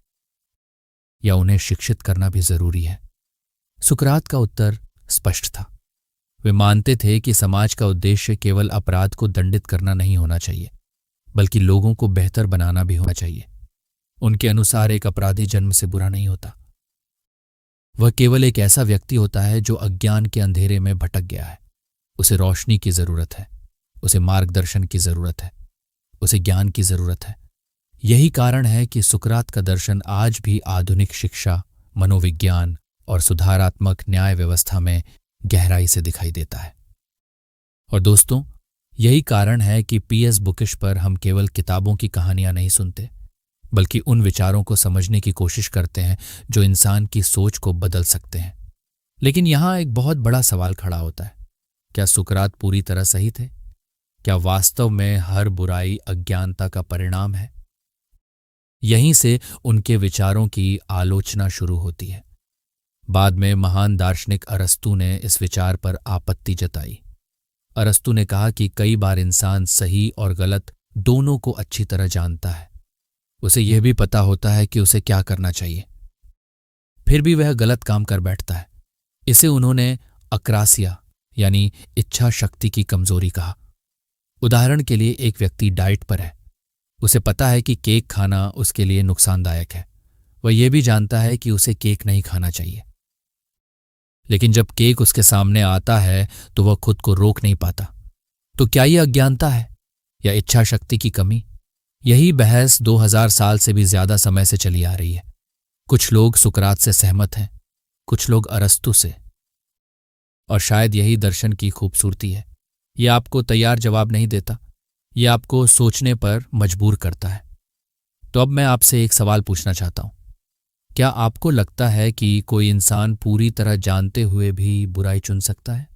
Speaker 1: या उन्हें शिक्षित करना भी जरूरी है? सुकरात का उत्तर स्पष्ट था। वे मानते थे कि समाज का उद्देश्य केवल अपराध को दंडित करना नहीं होना चाहिए, बल्कि लोगों को बेहतर बनाना भी होना चाहिए। उनके अनुसार एक अपराधी जन्म से बुरा नहीं होता। वह केवल एक ऐसा व्यक्ति होता है जो अज्ञान के अंधेरे में भटक गया है। उसे रोशनी की जरूरत है, उसे मार्गदर्शन की जरूरत है, उसे ज्ञान की जरूरत है। यही कारण है कि सुकरात का दर्शन आज भी आधुनिक शिक्षा, मनोविज्ञान और सुधारात्मक न्याय व्यवस्था में गहराई से दिखाई देता है। और दोस्तों, यही कारण है कि पीएस बुकिश पर हम केवल किताबों की कहानियां नहीं सुनते, बल्कि उन विचारों को समझने की कोशिश करते हैं जो इंसान की सोच को बदल सकते हैं। लेकिन यहां एक बहुत बड़ा सवाल खड़ा होता है। क्या सुकरात पूरी तरह सही थे? क्या वास्तव में हर बुराई अज्ञानता का परिणाम है? यहीं से उनके विचारों की आलोचना शुरू होती है। बाद में महान दार्शनिक अरस्तु ने इस विचार पर आपत्ति जताई। अरस्तु ने कहा कि कई बार इंसान सही और गलत दोनों को अच्छी तरह जानता है। उसे यह भी पता होता है कि उसे क्या करना चाहिए, फिर भी वह गलत काम कर बैठता है। इसे उन्होंने अक्रासिया यानी इच्छा शक्ति की कमजोरी कहा। उदाहरण के लिए, एक व्यक्ति डाइट पर है। उसे पता है कि केक खाना उसके लिए नुकसानदायक है। वह यह भी जानता है कि उसे केक नहीं खाना चाहिए, लेकिन जब केक उसके सामने आता है तो वह खुद को रोक नहीं पाता। तो क्या यह अज्ञानता है या इच्छा शक्ति की कमी? यही बहस 2000 साल से भी ज्यादा समय से चली आ रही है। कुछ लोग सुकरात से सहमत हैं, कुछ लोग अरस्तु से, और शायद यही दर्शन की खूबसूरती है। यह आपको तैयार जवाब नहीं देता, यह आपको सोचने पर मजबूर करता है। तो अब मैं आपसे एक सवाल पूछना चाहता हूं। क्या आपको लगता है कि कोई इंसान पूरी तरह जानते हुए भी बुराई चुन सकता है?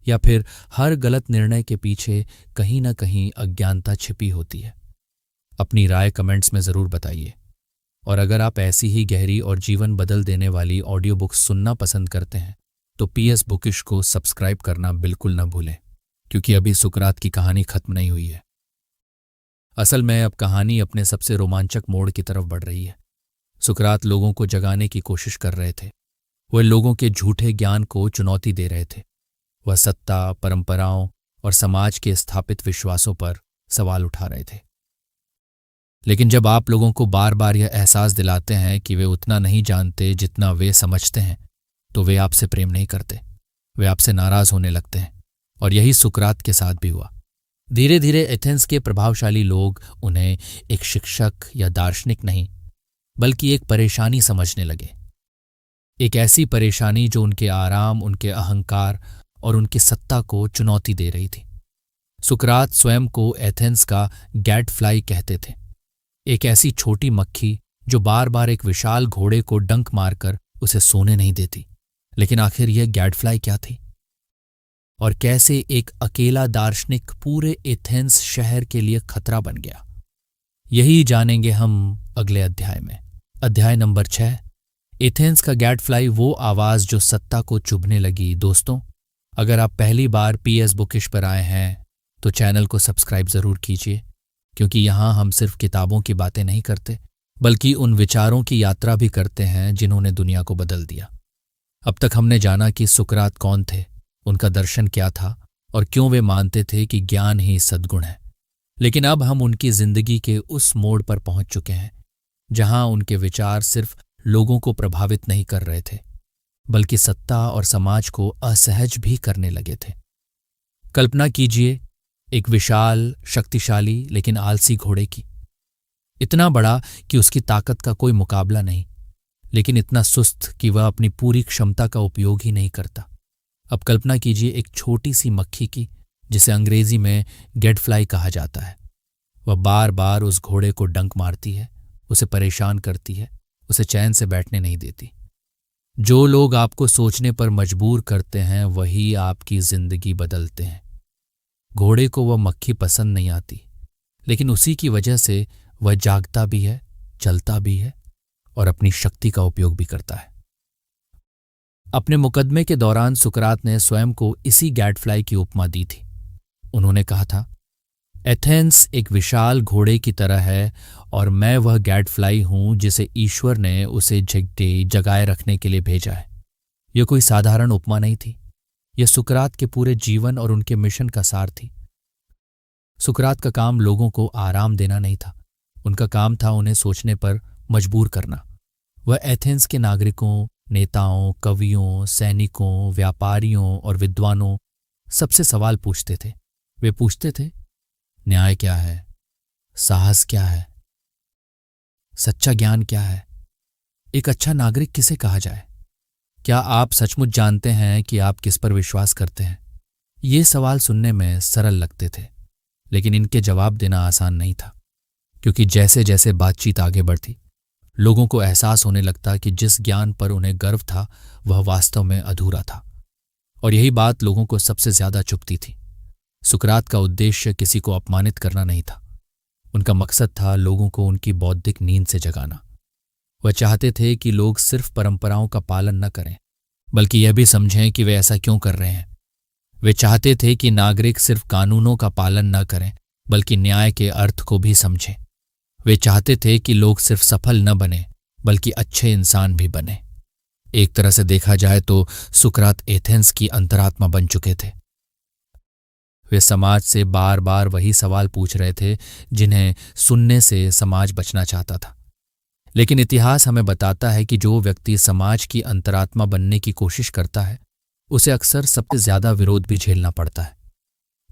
Speaker 1: या फिर हर गलत निर्णय के पीछे कहीं ना कहीं अज्ञानता छिपी होती है? अपनी राय कमेंट्स में जरूर बताइए। और अगर आप ऐसी ही गहरी और जीवन बदल देने वाली ऑडियो बुक्स सुनना पसंद करते हैं, तो पीएस बुकिश को सब्सक्राइब करना बिल्कुल न भूलें, क्योंकि अभी सुकरात की कहानी खत्म नहीं हुई है। असल में अब कहानी अपने सबसे रोमांचक मोड़ की तरफ बढ़ रही है। सुकरात लोगों को जगाने की कोशिश कर रहे थे। वह लोगों के झूठे ज्ञान को चुनौती दे रहे थे। वह सत्ता, परंपराओं और समाज के स्थापित विश्वासों पर सवाल उठा रहे थे। लेकिन जब आप लोगों को बार बार यह एहसास दिलाते हैं कि वे उतना नहीं जानते जितना वे समझते हैं, तो वे आपसे प्रेम नहीं करते, वे आपसे नाराज होने लगते हैं। और यही सुकरात के साथ भी हुआ। धीरे धीरे एथेंस के प्रभावशाली लोग उन्हें एक शिक्षक या दार्शनिक नहीं, बल्कि एक परेशानी समझने लगे। एक ऐसी परेशानी जो उनके आराम, उनके अहंकार और उनकी सत्ता को चुनौती दे रही थी। सुकरात स्वयं को एथेंस का गैडफ्लाई कहते थे, एक ऐसी छोटी मक्खी जो बार बार एक विशाल घोड़े को डंक मारकर उसे सोने नहीं देती। लेकिन आखिर यह गैडफ्लाई क्या थी, और कैसे एक अकेला दार्शनिक पूरे एथेंस शहर के लिए खतरा बन गया? यही जानेंगे हम अगले अध्याय में। अध्याय नंबर 6, एथेंस का गैडफ्लाई, वो आवाज जो सत्ता को चुभने लगी। दोस्तों, अगर आप पहली बार पीएस बुकिश पर आए हैं तो चैनल को सब्सक्राइब जरूर कीजिए, क्योंकि यहां हम सिर्फ किताबों की बातें नहीं करते, बल्कि उन विचारों की यात्रा भी करते हैं जिन्होंने दुनिया को बदल दिया। अब तक हमने जाना कि सुकरात कौन थे, उनका दर्शन क्या था, और क्यों वे मानते थे कि ज्ञान ही सद्गुण है। लेकिन अब हम उनकी जिंदगी के उस मोड़ पर पहुंच चुके हैं जहां उनके विचार सिर्फ लोगों को प्रभावित नहीं कर रहे थे, बल्कि सत्ता और समाज को असहज भी करने लगे थे। कल्पना कीजिए एक विशाल, शक्तिशाली लेकिन आलसी घोड़े की। इतना बड़ा कि उसकी ताकत का कोई मुकाबला नहीं, लेकिन इतना सुस्त कि वह अपनी पूरी क्षमता का उपयोग ही नहीं करता। अब कल्पना कीजिए एक छोटी सी मक्खी की, जिसे अंग्रेजी में गेटफ्लाई कहा जाता है। वह बार बार उस घोड़े को डंक मारती है, उसे परेशान करती है, उसे चैन से बैठने नहीं देती। जो लोग आपको सोचने पर मजबूर करते हैं वही आपकी जिंदगी बदलते हैं। घोड़े को वह मक्खी पसंद नहीं आती, लेकिन उसी की वजह से वह जागता भी है, चलता भी है और अपनी शक्ति का उपयोग भी करता है। अपने मुकदमे के दौरान सुकरात ने स्वयं को इसी गैटफ्लाई की उपमा दी थी। उन्होंने कहा था, एथेंस एक विशाल घोड़े की तरह है और मैं वह गैटफ्लाई हूं जिसे ईश्वर ने उसे जगाए रखने के लिए भेजा है। यह कोई साधारण उपमा नहीं थी, यह सुकरात के पूरे जीवन और उनके मिशन का सार थी। सुकरात का काम लोगों को आराम देना नहीं था, उनका काम था उन्हें सोचने पर मजबूर करना। वह एथेंस के नागरिकों, नेताओं, कवियों, सैनिकों, व्यापारियों और विद्वानों सबसे सवाल पूछते थे। वे पूछते थे, न्याय क्या है? साहस क्या है? सच्चा ज्ञान क्या है? एक अच्छा नागरिक किसे कहा जाए? क्या आप सचमुच जानते हैं कि आप किस पर विश्वास करते हैं? ये सवाल सुनने में सरल लगते थे, लेकिन इनके जवाब देना आसान नहीं था, क्योंकि जैसे जैसे बातचीत आगे बढ़ती, लोगों को एहसास होने लगता कि जिस ज्ञान पर उन्हें गर्व था वह वास्तव में अधूरा था। और यही बात लोगों को सबसे ज्यादा चुभती थी। सुकरात का उद्देश्य किसी को अपमानित करना नहीं था। उनका मकसद था लोगों को उनकी बौद्धिक नींद से जगाना। वह चाहते थे कि लोग सिर्फ परंपराओं का पालन न करें, बल्कि यह भी समझें कि वे ऐसा क्यों कर रहे हैं। वे चाहते थे कि नागरिक सिर्फ कानूनों का पालन न करें, बल्कि न्याय के अर्थ को भी समझें। वे चाहते थे कि लोग सिर्फ सफल न बने, बल्कि अच्छे इंसान भी बने। एक तरह से देखा जाए तो सुकरात एथेंस की अंतरात्मा बन चुके थे। वे समाज से बार बार वही सवाल पूछ रहे थे जिन्हें सुनने से समाज बचना चाहता था। लेकिन इतिहास हमें बताता है कि जो व्यक्ति समाज की अंतरात्मा बनने की कोशिश करता है, उसे अक्सर सबसे ज्यादा विरोध भी झेलना पड़ता है।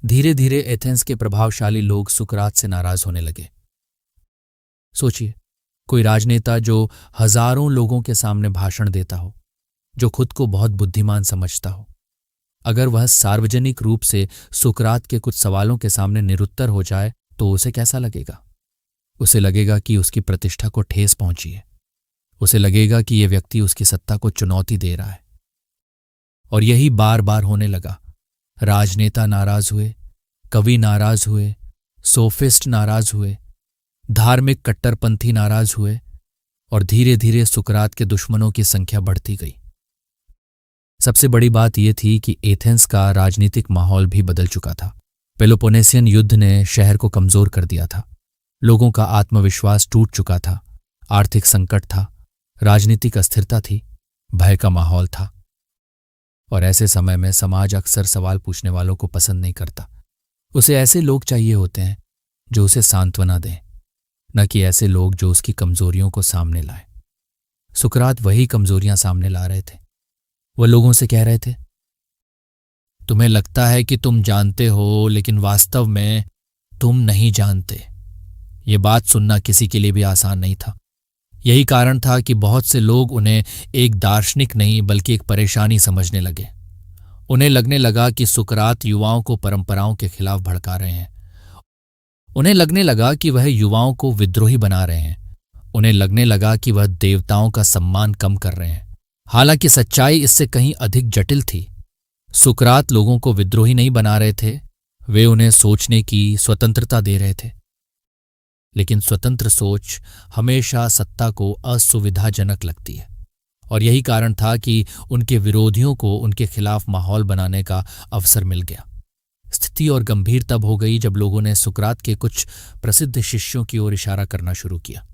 Speaker 1: धीरे धीरे एथेंस के प्रभावशाली लोग सुकरात से नाराज होने लगे। सोचिए, कोई राजनेता जो हजारों लोगों के सामने भाषण देता हो, जो खुद को बहुत बुद्धिमान समझता हो, अगर वह सार्वजनिक रूप से सुकरात के कुछ सवालों के सामने निरुत्तर हो जाए तो उसे कैसा लगेगा? उसे लगेगा कि उसकी प्रतिष्ठा को ठेस पहुंची है। उसे लगेगा कि यह व्यक्ति उसकी सत्ता को चुनौती दे रहा है। और यही बार बार होने लगा। राजनेता नाराज हुए, कवि नाराज हुए, सोफिस्ट नाराज हुए, धार्मिक कट्टरपंथी नाराज हुए और धीरे धीरे सुकरात के दुश्मनों की संख्या बढ़ती गई। सबसे बड़ी बात यह थी कि एथेंस का राजनीतिक माहौल भी बदल चुका था। पेलोपोनेसियन युद्ध ने शहर को कमजोर कर दिया था। लोगों का आत्मविश्वास टूट चुका था। आर्थिक संकट था, राजनीतिक अस्थिरता थी, भय का माहौल था। और ऐसे समय में समाज अक्सर सवाल पूछने वालों को पसंद नहीं करता। उसे ऐसे लोग चाहिए होते हैं जो उसे सांत्वना दें, न कि ऐसे लोग जो उसकी कमजोरियों को सामने लाएं। सुकरात वही कमजोरियां सामने ला रहे थे। वह लोगों से कह रहे थे, तुम्हें लगता है कि तुम जानते हो, लेकिन वास्तव में तुम नहीं जानते। ये बात सुनना किसी के लिए भी आसान नहीं था। यही कारण था कि बहुत से लोग उन्हें एक दार्शनिक नहीं बल्कि एक परेशानी समझने लगे। उन्हें लगने लगा कि सुकरात युवाओं को परंपराओं के खिलाफ भड़का रहे हैं। उन्हें लगने लगा कि वह युवाओं को विद्रोही बना रहे हैं। उन्हें लगने लगा कि वह देवताओं का सम्मान कम कर रहे हैं। हालांकि सच्चाई इससे कहीं अधिक जटिल थी। सुकरात लोगों को विद्रोही नहीं बना रहे थे, वे उन्हें सोचने की स्वतंत्रता दे रहे थे। लेकिन स्वतंत्र सोच हमेशा सत्ता को असुविधाजनक लगती है, और यही कारण था कि उनके विरोधियों को उनके खिलाफ माहौल बनाने का अवसर मिल गया। स्थिति और गंभीर तब हो गई जब लोगों ने सुकरात के कुछ प्रसिद्ध शिष्यों की ओर इशारा करना शुरू किया।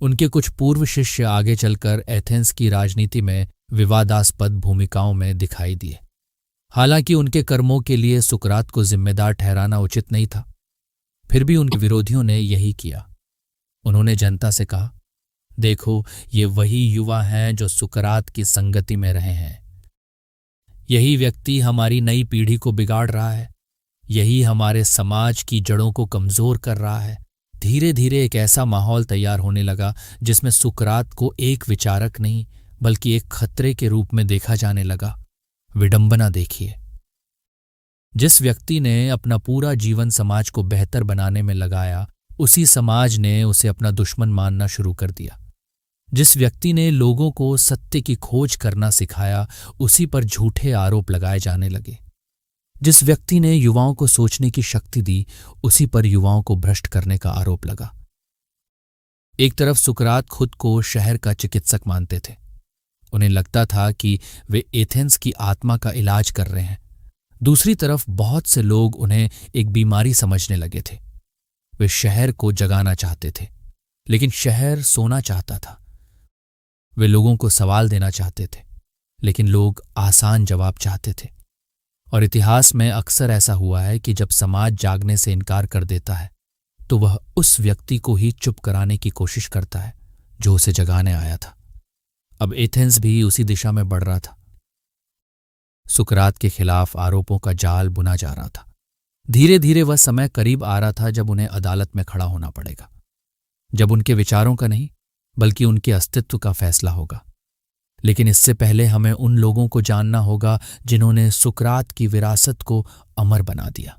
Speaker 1: उनके कुछ पूर्व शिष्य आगे चलकर एथेंस की राजनीति में विवादास्पद भूमिकाओं में दिखाई दिए। हालांकि उनके कर्मों के लिए सुकरात को जिम्मेदार ठहराना उचित नहीं था, फिर भी उनके विरोधियों ने यही किया। उन्होंने जनता से कहा, देखो, ये वही युवा हैं जो सुकरात की संगति में रहे हैं। यही व्यक्ति हमारी नई पीढ़ी को बिगाड़ रहा है। यही हमारे समाज की जड़ों को कमजोर कर रहा है। धीरे धीरे एक ऐसा माहौल तैयार होने लगा जिसमें सुकरात को एक विचारक नहीं बल्कि एक खतरे के रूप में देखा जाने लगा। विडंबना देखिए, जिस व्यक्ति ने अपना पूरा जीवन समाज को बेहतर बनाने में लगाया, उसी समाज ने उसे अपना दुश्मन मानना शुरू कर दिया। जिस व्यक्ति ने लोगों को सत्य की खोज करना सिखाया, उसी पर झूठे आरोप लगाए जाने लगे। जिस व्यक्ति ने युवाओं को सोचने की शक्ति दी, उसी पर युवाओं को भ्रष्ट करने का आरोप लगा। एक तरफ सुकरात खुद को शहर का चिकित्सक मानते थे। उन्हें लगता था कि वे एथेंस की आत्मा का इलाज कर रहे हैं। दूसरी तरफ बहुत से लोग उन्हें एक बीमारी समझने लगे थे। वे शहर को जगाना चाहते थे, लेकिन शहर सोना चाहता था। वे लोगों को सवाल देना चाहते थे, लेकिन लोग आसान जवाब चाहते थे। और इतिहास में अक्सर ऐसा हुआ है कि जब समाज जागने से इनकार कर देता है, तो वह उस व्यक्ति को ही चुप कराने की कोशिश करता है जो उसे जगाने आया था। अब एथेंस भी उसी दिशा में बढ़ रहा था। सुकरात के खिलाफ आरोपों का जाल बुना जा रहा था। धीरे धीरे वह समय करीब आ रहा था जब उन्हें अदालत में खड़ा होना पड़ेगा, जब उनके विचारों का नहीं बल्कि उनके अस्तित्व का फैसला होगा। लेकिन इससे पहले हमें उन लोगों को जानना होगा जिन्होंने सुकरात की विरासत को अमर बना दिया।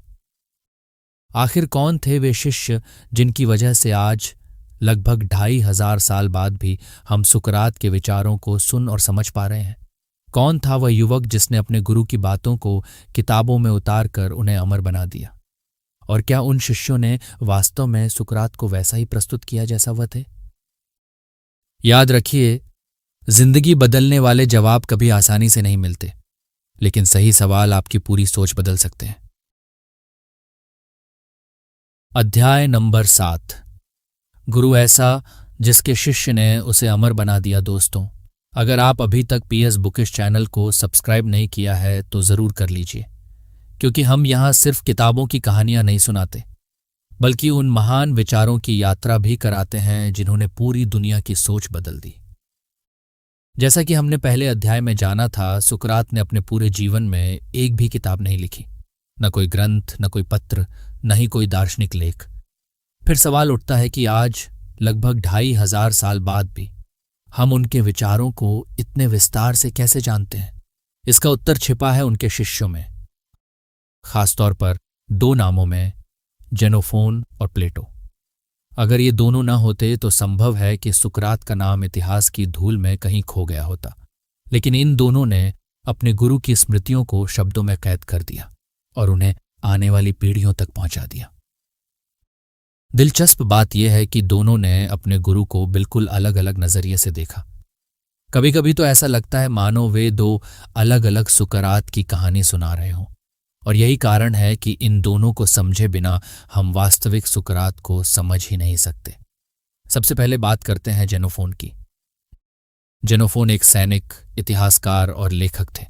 Speaker 1: आखिर कौन थे वे शिष्य जिनकी वजह से आज लगभग 2500 साल बाद भी हम सुकरात के विचारों को सुन और समझ पा रहे हैं? कौन था वह युवक जिसने अपने गुरु की बातों को किताबों में उतार कर उन्हें अमर बना दिया? और क्या उन शिष्यों ने वास्तव में सुकरात को वैसा ही प्रस्तुत किया जैसा वह थे? याद रखिए, जिंदगी बदलने वाले जवाब कभी आसानी से नहीं मिलते, लेकिन सही सवाल आपकी पूरी सोच बदल सकते हैं। अध्याय नंबर 7, गुरु ऐसा जिसके शिष्य ने उसे अमर बना दिया। दोस्तों, अगर आप अभी तक पीएस बुकिश चैनल को सब्सक्राइब नहीं किया है तो जरूर कर लीजिए, क्योंकि हम यहां सिर्फ किताबों की कहानियां नहीं सुनाते, बल्कि उन महान विचारों की यात्रा भी कराते हैं जिन्होंने पूरी दुनिया की सोच बदल दी। जैसा कि हमने पहले अध्याय में जाना था, सुकरात ने अपने पूरे जीवन में एक भी किताब नहीं लिखी, न कोई ग्रंथ, न कोई पत्र, न ही कोई दार्शनिक लेख। फिर सवाल उठता है कि आज लगभग 2500 साल बाद भी हम उनके विचारों को इतने विस्तार से कैसे जानते हैं? इसका उत्तर छिपा है उनके शिष्यों में, खासतौर पर 2 नामों में, जेनोफोन और प्लेटो। अगर ये दोनों ना होते तो संभव है कि सुकरात का नाम इतिहास की धूल में कहीं खो गया होता, लेकिन इन दोनों ने अपने गुरु की स्मृतियों को शब्दों में कैद कर दिया और उन्हें आने वाली पीढ़ियों तक पहुंचा दिया। दिलचस्प बात यह है कि दोनों ने अपने गुरु को बिल्कुल अलग अलग नजरिए से देखा। कभी कभी तो ऐसा लगता है मानो वे 2 अलग अलग सुकरात की कहानी सुना रहे हों, और यही कारण है कि इन दोनों को समझे बिना हम वास्तविक सुकरात को समझ ही नहीं सकते। सबसे पहले बात करते हैं जेनोफोन की। जेनोफोन एक सैनिक, इतिहासकार और लेखक थे।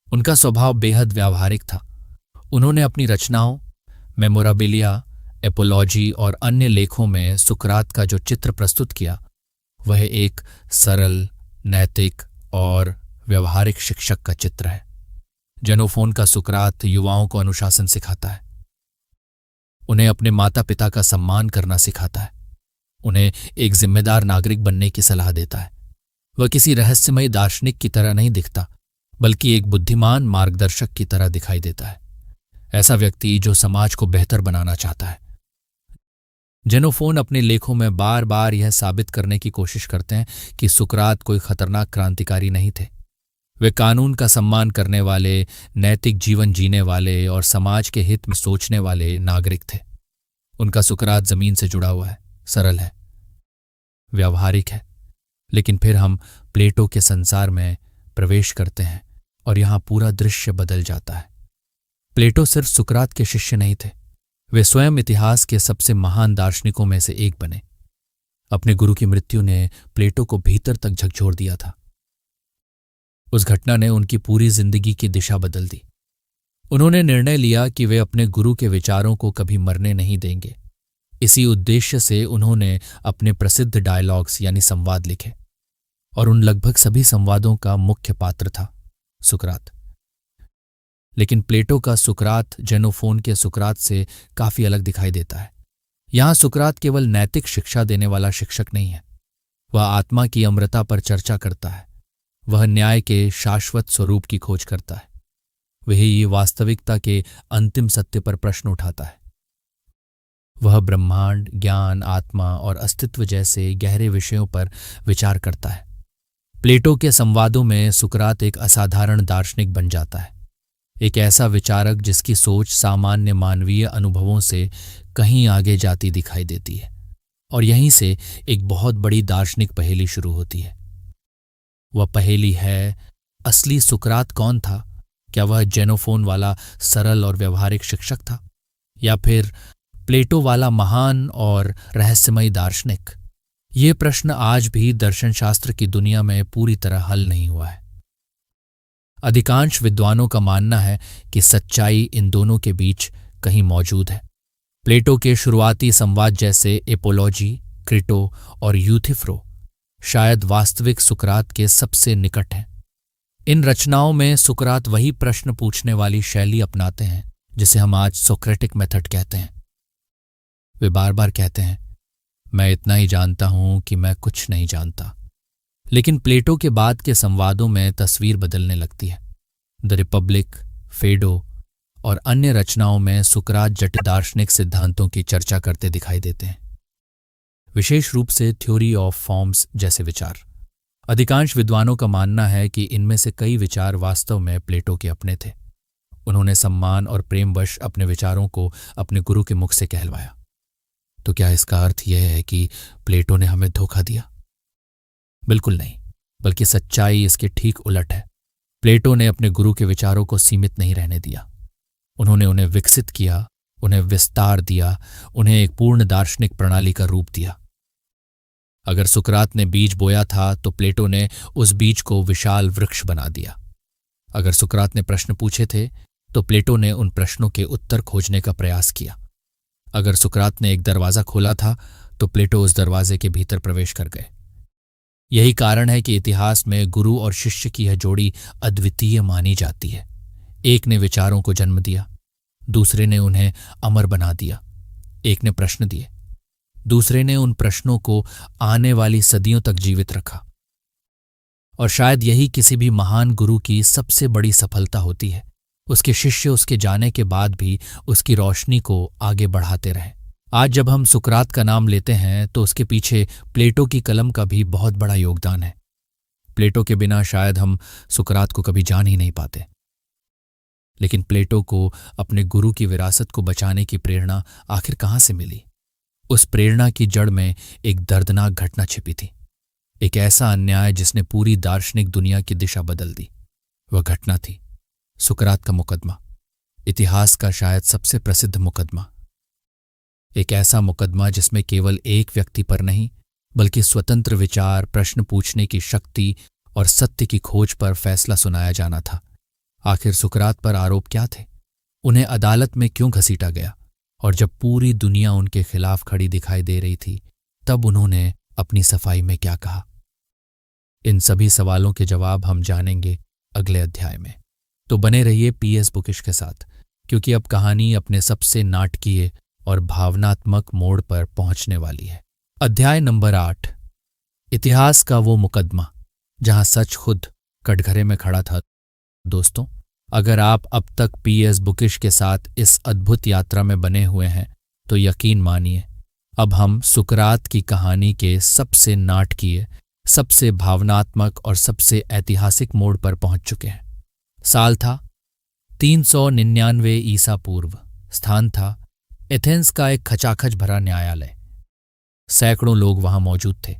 Speaker 1: उनका स्वभाव बेहद व्यावहारिक था। उन्होंने अपनी रचनाओं, मेमोराबिलिया, एपोलॉजी और अन्य लेखों में सुकरात का जो चित्र प्रस्तुत किया, वह एक सरल, नैतिक और व्यवहारिक शिक्षक का चित्र है। जेनोफोन का सुकरात युवाओं को अनुशासन सिखाता है, उन्हें अपने माता पिता का सम्मान करना सिखाता है, उन्हें एक जिम्मेदार नागरिक बनने की सलाह देता है। वह किसी रहस्यमयी दार्शनिक की तरह नहीं दिखता, बल्कि एक बुद्धिमान मार्गदर्शक की तरह दिखाई देता है, ऐसा व्यक्ति जो समाज को बेहतर बनाना चाहता है। जेनोफोन अपने लेखों में बार बार यह साबित करने की कोशिश करते हैं कि सुकरात कोई खतरनाक क्रांतिकारी नहीं थे। वे कानून का सम्मान करने वाले, नैतिक जीवन जीने वाले और समाज के हित में सोचने वाले नागरिक थे। उनका सुकरात जमीन से जुड़ा हुआ है, सरल है, व्यावहारिक है। लेकिन फिर हम प्लेटो के संसार में प्रवेश करते हैं और यहां पूरा दृश्य बदल जाता है। प्लेटो सिर्फ सुकरात के शिष्य नहीं थे, वे स्वयं इतिहास के सबसे महान दार्शनिकों में से एक बने। अपने गुरु की मृत्यु ने प्लेटो को भीतर तक झकझोर दिया था। उस घटना ने उनकी पूरी जिंदगी की दिशा बदल दी। उन्होंने निर्णय लिया कि वे अपने गुरु के विचारों को कभी मरने नहीं देंगे। इसी उद्देश्य से उन्होंने अपने प्रसिद्ध डायलॉग्स यानी संवाद लिखे, और उन लगभग सभी संवादों का मुख्य पात्र था सुकरात। लेकिन प्लेटो का सुकरात जेनोफोन के सुकरात से काफी अलग दिखाई देता है। यहां सुकरात केवल नैतिक शिक्षा देने वाला शिक्षक नहीं है, वह आत्मा की अमरता पर चर्चा करता है, वह न्याय के शाश्वत स्वरूप की खोज करता है, वही वास्तविकता के अंतिम सत्य पर प्रश्न उठाता है। वह ब्रह्मांड, ज्ञान, आत्मा और अस्तित्व जैसे गहरे विषयों पर विचार करता है। प्लेटो के संवादों में सुकरात एक असाधारण दार्शनिक बन जाता है, एक ऐसा विचारक जिसकी सोच सामान्य मानवीय अनुभवों से कहीं आगे जाती दिखाई देती है। और यहीं से एक बहुत बड़ी दार्शनिक पहेली शुरू होती है। वह पहेली है, असली सुकरात कौन था? क्या वह जेनोफोन वाला सरल और व्यवहारिक शिक्षक था, या फिर प्लेटो वाला महान और रहस्यमयी दार्शनिक? ये प्रश्न आज भी दर्शनशास्त्र की दुनिया में पूरी तरह हल नहीं हुआ है। अधिकांश विद्वानों का मानना है कि सच्चाई इन दोनों के बीच कहीं मौजूद है। प्लेटो के शुरुआती संवाद जैसे एपोलॉजी, क्रिटो और यूथिफ्रो शायद वास्तविक सुकरात के सबसे निकट हैं। इन रचनाओं में सुकरात वही प्रश्न पूछने वाली शैली अपनाते हैं जिसे हम आज सोक्रेटिक मेथड कहते हैं। वे बार बार कहते हैं, मैं इतना ही जानता हूं कि मैं कुछ नहीं जानता। लेकिन प्लेटो के बाद के संवादों में तस्वीर बदलने लगती है। द रिपब्लिक, फेडो और अन्य रचनाओं में सुकरात जटिल दार्शनिक सिद्धांतों की चर्चा करते दिखाई देते हैं, विशेष रूप से थ्योरी ऑफ फॉर्म्स जैसे विचार। अधिकांश विद्वानों का मानना है कि इनमें से कई विचार वास्तव में प्लेटो के अपने थे। उन्होंने सम्मान और प्रेमवश अपने विचारों को अपने गुरु के मुख से कहलवाया। तो क्या इसका अर्थ यह है कि प्लेटो ने हमें धोखा दिया? बिल्कुल नहीं, बल्कि सच्चाई इसके ठीक उलट है। प्लेटो ने अपने गुरु के विचारों को सीमित नहीं रहने दिया। उन्होंने उन्हें विकसित किया, उन्हें विस्तार दिया, उन्हें एक पूर्ण दार्शनिक प्रणाली का रूप दिया। अगर सुकरात ने बीज बोया था तो प्लेटो ने उस बीज को विशाल वृक्ष बना दिया। अगर सुकरात ने प्रश्न पूछे थे तो प्लेटो ने उन प्रश्नों के उत्तर खोजने का प्रयास किया। अगर सुकरात ने एक दरवाजा खोला था तो प्लेटो उस दरवाजे के भीतर प्रवेश कर गए। यही कारण है कि इतिहास में गुरु और शिष्य की यह जोड़ी अद्वितीय मानी जाती है। एक ने विचारों को जन्म दिया, दूसरे ने उन्हें अमर बना दिया। एक ने प्रश्न दिए, दूसरे ने उन प्रश्नों को आने वाली सदियों तक जीवित रखा। और शायद यही किसी भी महान गुरु की सबसे बड़ी सफलता होती है। उसके शिष्य उसके जाने के बाद भी उसकी रोशनी को आगे बढ़ाते रहे। आज जब हम सुकरात का नाम लेते हैं तो उसके पीछे प्लेटो की कलम का भी बहुत बड़ा योगदान है। प्लेटो के बिना शायद हम सुकरात को कभी जान ही नहीं पाते। लेकिन प्लेटो को अपने गुरु की विरासत को बचाने की प्रेरणा आखिर कहाँ से मिली? उस प्रेरणा की जड़ में एक दर्दनाक घटना छिपी थी, एक ऐसा अन्याय जिसने पूरी दार्शनिक दुनिया की दिशा बदल दी। वह घटना थी सुकरात का मुकदमा, इतिहास का शायद सबसे प्रसिद्ध मुकदमा। एक ऐसा मुकदमा जिसमें केवल एक व्यक्ति पर नहीं बल्कि स्वतंत्र विचार, प्रश्न पूछने की शक्ति और सत्य की खोज पर फैसला सुनाया जाना था। आखिर सुकरात पर आरोप क्या थे? उन्हें अदालत में क्यों घसीटा गया? और जब पूरी दुनिया उनके खिलाफ खड़ी दिखाई दे रही थी तब उन्होंने अपनी सफाई में क्या कहा? इन सभी सवालों के जवाब हम जानेंगे अगले अध्याय में। तो बने रहिए पीएस बुकिश के साथ, क्योंकि अब कहानी अपने सबसे नाटकीय और भावनात्मक मोड़ पर पहुंचने वाली है। अध्याय नंबर 8, इतिहास का वो मुकदमा जहां सच खुद कटघरे में खड़ा था। दोस्तों, अगर आप अब तक पीएस बुकिश के साथ इस अद्भुत यात्रा में बने हुए हैं तो यकीन मानिए अब हम सुकरात की कहानी के सबसे नाटकीय, सबसे भावनात्मक और सबसे ऐतिहासिक मोड़ पर पहुंच चुके हैं। साल था 399 ईसा पूर्व। स्थान था एथेंस का एक खचाखच भरा न्यायालय। सैकड़ों लोग वहां मौजूद थे।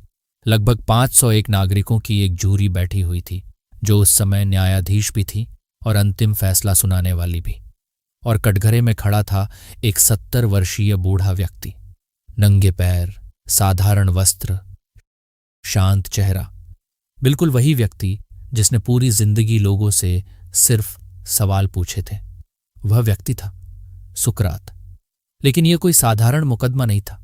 Speaker 1: लगभग 501 नागरिकों की एक जूरी बैठी हुई थी जो उस समय न्यायाधीश भी थी और अंतिम फैसला सुनाने वाली भी। और कटघरे में खड़ा था एक 70 वर्षीय बूढ़ा व्यक्ति, नंगे पैर, साधारण वस्त्र, शांत चेहरा। बिल्कुल वही व्यक्ति जिसने पूरी जिंदगी लोगों से सिर्फ सवाल पूछे थे। वह व्यक्ति था सुकरात। लेकिन यह कोई साधारण मुकदमा नहीं था।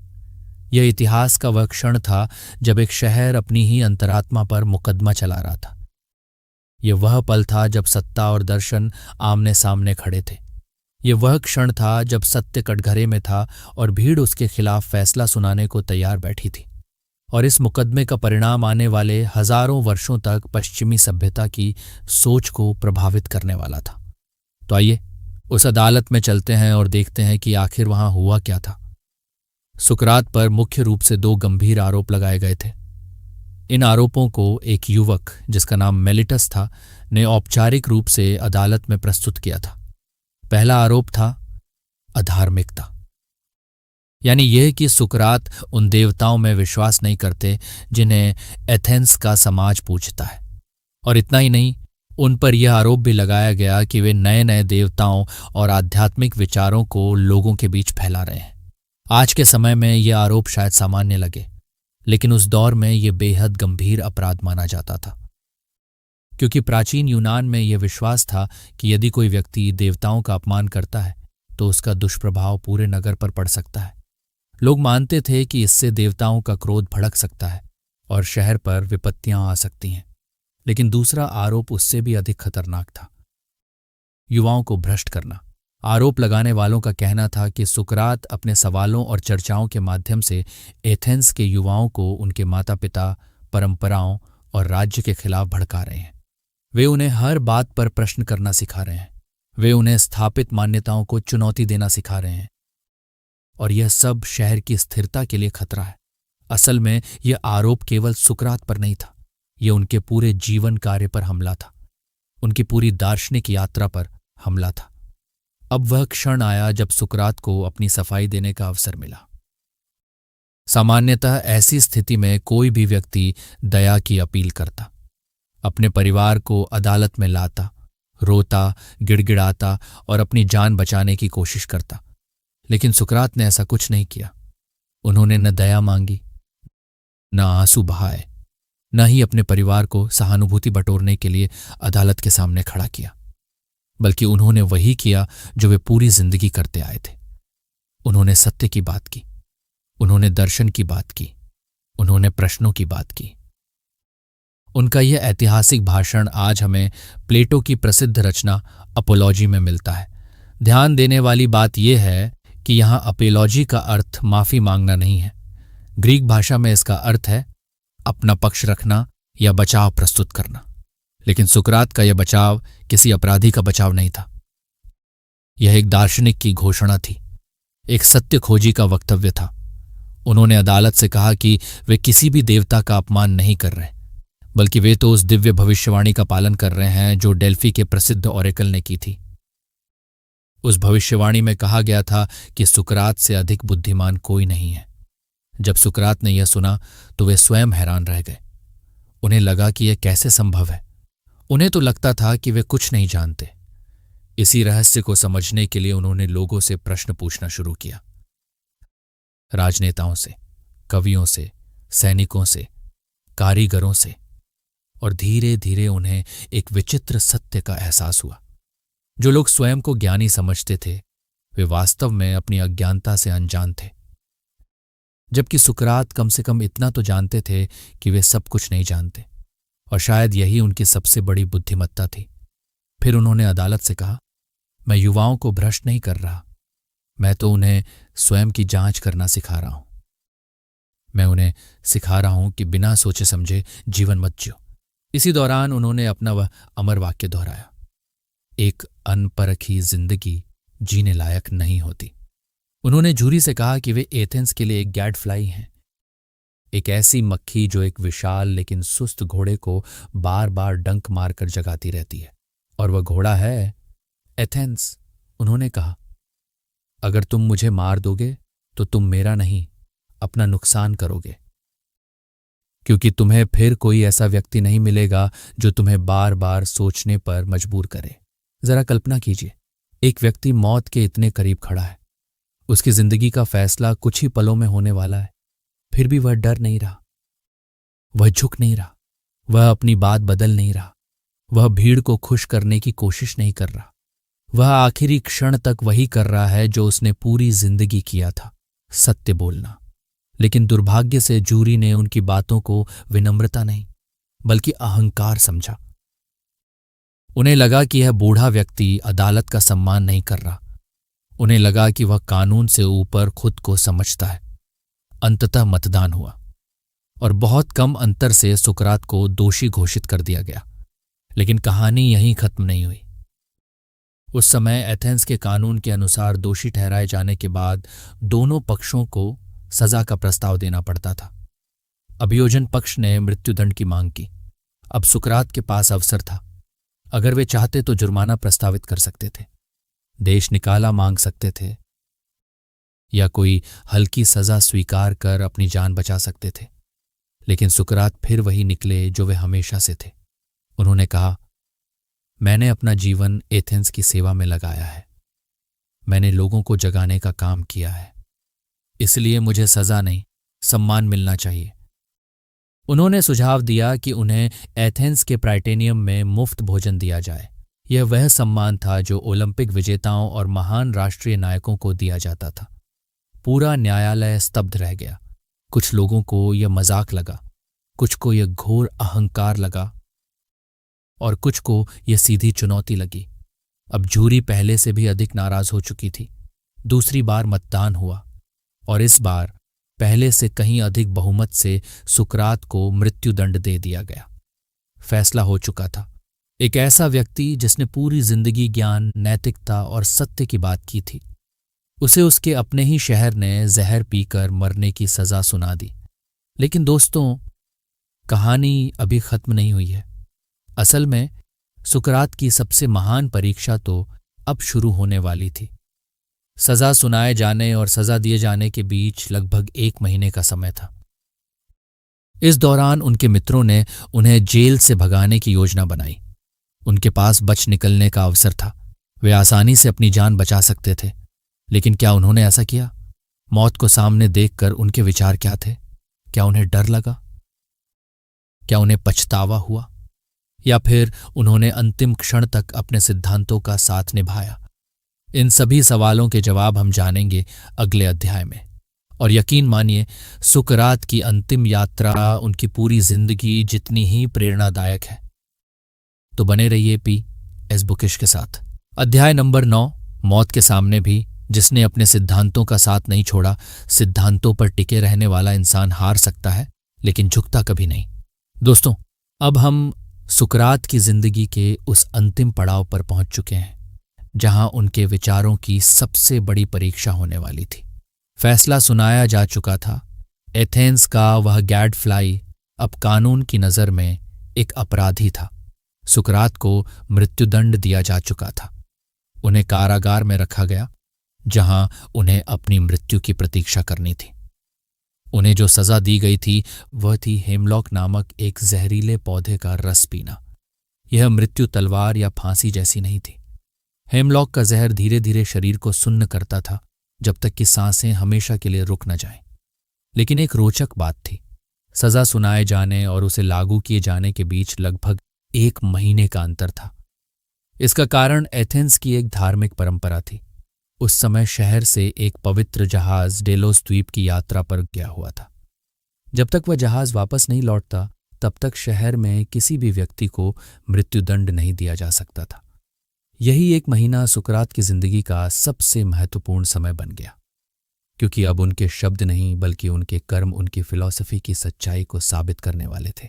Speaker 1: यह इतिहास का वह क्षण था जब एक शहर अपनी ही अंतरात्मा पर मुकदमा चला रहा था। यह वह पल था जब सत्ता और दर्शन आमने सामने खड़े थे। ये वह क्षण था जब सत्य कटघरे में था और भीड़ उसके खिलाफ फैसला सुनाने को तैयार बैठी थी, और इस मुकदमे का परिणाम आने वाले हजारों वर्षों तक पश्चिमी सभ्यता की सोच को प्रभावित करने वाला था। तो आइए उस अदालत में चलते हैं और देखते हैं कि आखिर वहां हुआ क्या था। सुकरात पर मुख्य रूप से 2 गंभीर आरोप लगाए गए थे। इन आरोपों को एक युवक जिसका नाम मेलिटस था ने औपचारिक रूप से अदालत में प्रस्तुत किया था। पहला आरोप था अधार्मिकता, यानी यह कि सुकरात उन देवताओं में विश्वास नहीं करते जिन्हें एथेंस का समाज पूजता है। और इतना ही नहीं, उन पर यह आरोप भी लगाया गया कि वे नए नए देवताओं और आध्यात्मिक विचारों को लोगों के बीच फैला रहे हैं। आज के समय में यह आरोप शायद सामान्य लगे, लेकिन उस दौर में यह बेहद गंभीर अपराध माना जाता था, क्योंकि प्राचीन यूनान में यह विश्वास था कि यदि कोई व्यक्ति देवताओं का अपमान करता है तो उसका दुष्प्रभाव पूरे नगर पर पड़ सकता है। लोग मानते थे कि इससे देवताओं का क्रोध भड़क सकता है और शहर पर विपत्तियां आ सकती हैं। लेकिन दूसरा आरोप उससे भी अधिक खतरनाक था, युवाओं को भ्रष्ट करना। आरोप लगाने वालों का कहना था कि सुकरात अपने सवालों और चर्चाओं के माध्यम से एथेंस के युवाओं को उनके माता पिता, परंपराओं और राज्य के खिलाफ भड़का रहे हैं। वे उन्हें हर बात पर प्रश्न करना सिखा रहे हैं। वे उन्हें स्थापित मान्यताओं को चुनौती देना सिखा रहे हैं, और यह सब शहर की स्थिरता के लिए खतरा है। असल में यह आरोप केवल सुकरात पर नहीं था, यह उनके पूरे जीवन कार्य पर हमला था, उनकी पूरी दार्शनिक यात्रा पर हमला था। अब वह क्षण आया जब सुकरात को अपनी सफाई देने का अवसर मिला। सामान्यतः ऐसी स्थिति में कोई भी व्यक्ति दया की अपील करता, अपने परिवार को अदालत में लाता, रोता, गिड़गिड़ाता और अपनी जान बचाने की कोशिश करता। लेकिन सुकरात ने ऐसा कुछ नहीं किया। उन्होंने न दया मांगी, न आंसू बहाए, न ही अपने परिवार को सहानुभूति बटोरने के लिए अदालत के सामने खड़ा किया, बल्कि उन्होंने वही किया जो वे पूरी जिंदगी करते आए थे। उन्होंने सत्य की बात की, उन्होंने दर्शन की बात की, उन्होंने प्रश्नों की बात की। उनका यह ऐतिहासिक भाषण आज हमें प्लेटो की प्रसिद्ध रचना अपोलॉजी में मिलता है। ध्यान देने वाली बात यह है कि यहां अपोलॉजी का अर्थ माफी मांगना नहीं है। ग्रीक भाषा में इसका अर्थ है अपना पक्ष रखना या बचाव प्रस्तुत करना। लेकिन सुकरात का यह बचाव किसी अपराधी का बचाव नहीं था। यह एक दार्शनिक की घोषणा थी, एक सत्य खोजी का वक्तव्य था। उन्होंने अदालत से कहा कि वे किसी भी देवता का अपमान नहीं कर रहे, बल्कि वे तो उस दिव्य भविष्यवाणी का पालन कर रहे हैं जो डेल्फी के प्रसिद्ध ओरेकल ने की थी। उस भविष्यवाणी में कहा गया था कि सुकरात से अधिक बुद्धिमान कोई नहीं है। जब सुकरात ने यह सुना तो वे स्वयं हैरान रह गए। उन्हें लगा कि यह कैसे संभव है। उन्हें तो लगता था कि वे कुछ नहीं जानते। इसी रहस्य को समझने के लिए उन्होंने लोगों से प्रश्न पूछना शुरू किया, राजनेताओं से, कवियों से, सैनिकों से, कारीगरों से, और धीरे धीरे उन्हें एक विचित्र सत्य का एहसास हुआ। जो लोग स्वयं को ज्ञानी समझते थे वे वास्तव में अपनी अज्ञानता से अनजान थे, जबकि सुकरात कम से कम इतना तो जानते थे कि वे सब कुछ नहीं जानते, और शायद यही उनकी सबसे बड़ी बुद्धिमत्ता थी। फिर उन्होंने अदालत से कहा, मैं युवाओं को भ्रष्ट नहीं कर रहा, मैं तो उन्हें स्वयं की जांच करना सिखा रहा हूं। मैं उन्हें सिखा रहा हूं कि बिना सोचे समझे जीवन मत जियो। इसी दौरान उन्होंने अपना वह अमर वाक्य दोहराया, एक अनपरखी जिंदगी जीने लायक नहीं होती। उन्होंने जूरी से कहा कि वे एथेंस के लिए एक गैडफ्लाई हैं, एक ऐसी मक्खी जो एक विशाल लेकिन सुस्त घोड़े को बार बार डंक मारकर जगाती रहती है, और वह घोड़ा है एथेंस। उन्होंने कहा, अगर तुम मुझे मार दोगे तो तुम मेरा नहीं अपना नुकसान करोगे, क्योंकि तुम्हें फिर कोई ऐसा व्यक्ति नहीं मिलेगा जो तुम्हें बार बार सोचने पर मजबूर करे। जरा कल्पना कीजिए, एक व्यक्ति मौत के इतने करीब खड़ा है, उसकी जिंदगी का फैसला कुछ ही पलों में होने वाला है, फिर भी वह डर नहीं रहा, वह झुक नहीं रहा, वह अपनी बात बदल नहीं रहा, वह भीड़ को खुश करने की कोशिश नहीं कर रहा। वह आखिरी क्षण तक वही कर रहा है जो उसने पूरी जिंदगी किया था, सत्य बोलना। लेकिन दुर्भाग्य से जूरी ने उनकी बातों को विनम्रता नहीं बल्कि अहंकार समझा। उन्हें लगा कि यह बूढ़ा व्यक्ति अदालत का सम्मान नहीं कर रहा, उन्हें लगा कि वह कानून से ऊपर खुद को समझता है। अंततः मतदान हुआ और बहुत कम अंतर से सुकरात को दोषी घोषित कर दिया गया। लेकिन कहानी यहीं खत्म नहीं हुई। उस समय एथेंस के कानून के अनुसार दोषी ठहराए जाने के बाद दोनों पक्षों को सजा का प्रस्ताव देना पड़ता था। अभियोजन पक्ष ने मृत्युदंड की मांग की। अब सुकरात के पास अवसर था। अगर वे चाहते तो जुर्माना प्रस्तावित कर सकते थे, देश निकाला मांग सकते थे, या कोई हल्की सजा स्वीकार कर अपनी जान बचा सकते थे। लेकिन सुकरात फिर वही निकले जो वे हमेशा से थे। उन्होंने कहा, मैंने अपना जीवन एथेंस की सेवा में लगाया है। मैंने लोगों को जगाने का काम किया है, इसलिए मुझे सजा नहीं, सम्मान मिलना चाहिए। उन्होंने सुझाव दिया कि उन्हें एथेंस के प्राइटेनियम में मुफ्त भोजन दिया जाए। यह वह सम्मान था जो ओलंपिक विजेताओं और महान राष्ट्रीय नायकों को दिया जाता था। पूरा न्यायालय स्तब्ध रह गया। कुछ लोगों को यह मजाक लगा, कुछ को यह घोर अहंकार लगा और कुछ को यह सीधी चुनौती लगी। अब जूरी पहले से भी अधिक नाराज हो चुकी थी। दूसरी बार मतदान हुआ और इस बार पहले से कहीं अधिक बहुमत से सुकरात को मृत्युदंड दे दिया गया। फैसला हो चुका था। एक ऐसा व्यक्ति जिसने पूरी जिंदगी ज्ञान, नैतिकता और सत्य की बात की थी, उसे उसके अपने ही शहर ने जहर पीकर मरने की सजा सुना दी। लेकिन दोस्तों, कहानी अभी खत्म नहीं हुई है। असल में सुकरात की सबसे महान परीक्षा तो अब शुरू होने वाली थी। सजा सुनाए जाने और सजा दिए जाने के बीच लगभग 1 महीने का समय था। इस दौरान उनके मित्रों ने उन्हें जेल से भगाने की योजना बनाई। उनके पास बच निकलने का अवसर था। वे आसानी से अपनी जान बचा सकते थे। लेकिन क्या उन्होंने ऐसा किया? मौत को सामने देखकर उनके विचार क्या थे? क्या उन्हें डर लगा? क्या उन्हें पछतावा हुआ? या फिर उन्होंने अंतिम क्षण तक अपने सिद्धांतों का साथ निभाया? इन सभी सवालों के जवाब हम जानेंगे अगले अध्याय में। और यकीन मानिए, सुकरात की अंतिम यात्रा उनकी पूरी जिंदगी जितनी ही प्रेरणादायक है। तो बने रहिए PS बुकिश के साथ। अध्याय नंबर 9, मौत के सामने भी। जिसने अपने सिद्धांतों का साथ नहीं छोड़ा। सिद्धांतों पर टिके रहने वाला इंसान हार सकता है, लेकिन झुकता कभी नहीं। दोस्तों, अब हम सुकरात की जिंदगी के उस अंतिम पड़ाव पर पहुंच चुके हैं जहां उनके विचारों की सबसे बड़ी परीक्षा होने वाली थी। फैसला सुनाया जा चुका था। एथेंस का वह गैडफ्लाई अब कानून की नज़र में एक अपराधी था। सुकरात को मृत्युदंड दिया जा चुका था। उन्हें कारागार में रखा गया, जहां उन्हें अपनी मृत्यु की प्रतीक्षा करनी थी। उन्हें जो सजा दी गई थी वह थी हेमलॉक नामक एक जहरीले पौधे का रस पीना। यह मृत्यु तलवार या फांसी जैसी नहीं थी। हेमलॉक का जहर धीरे धीरे शरीर को सुन्न करता था, जब तक कि सांसें हमेशा के लिए रुक न जाएं। लेकिन एक रोचक बात थी। सजा सुनाए जाने और उसे लागू किए जाने के बीच लगभग 1 महीने का अंतर था। इसका कारण एथेंस की एक धार्मिक परंपरा थी। उस समय शहर से एक पवित्र जहाज डेलोस द्वीप की यात्रा पर गया हुआ था। जब तक वह जहाज वापस नहीं लौटता, तब तक शहर में किसी भी व्यक्ति को मृत्युदंड नहीं दिया जा सकता था। यही 1 महीना सुकरात की जिंदगी का सबसे महत्वपूर्ण समय बन गया, क्योंकि अब उनके शब्द नहीं बल्कि उनके कर्म उनकी फिलॉसफी की सच्चाई को साबित करने वाले थे।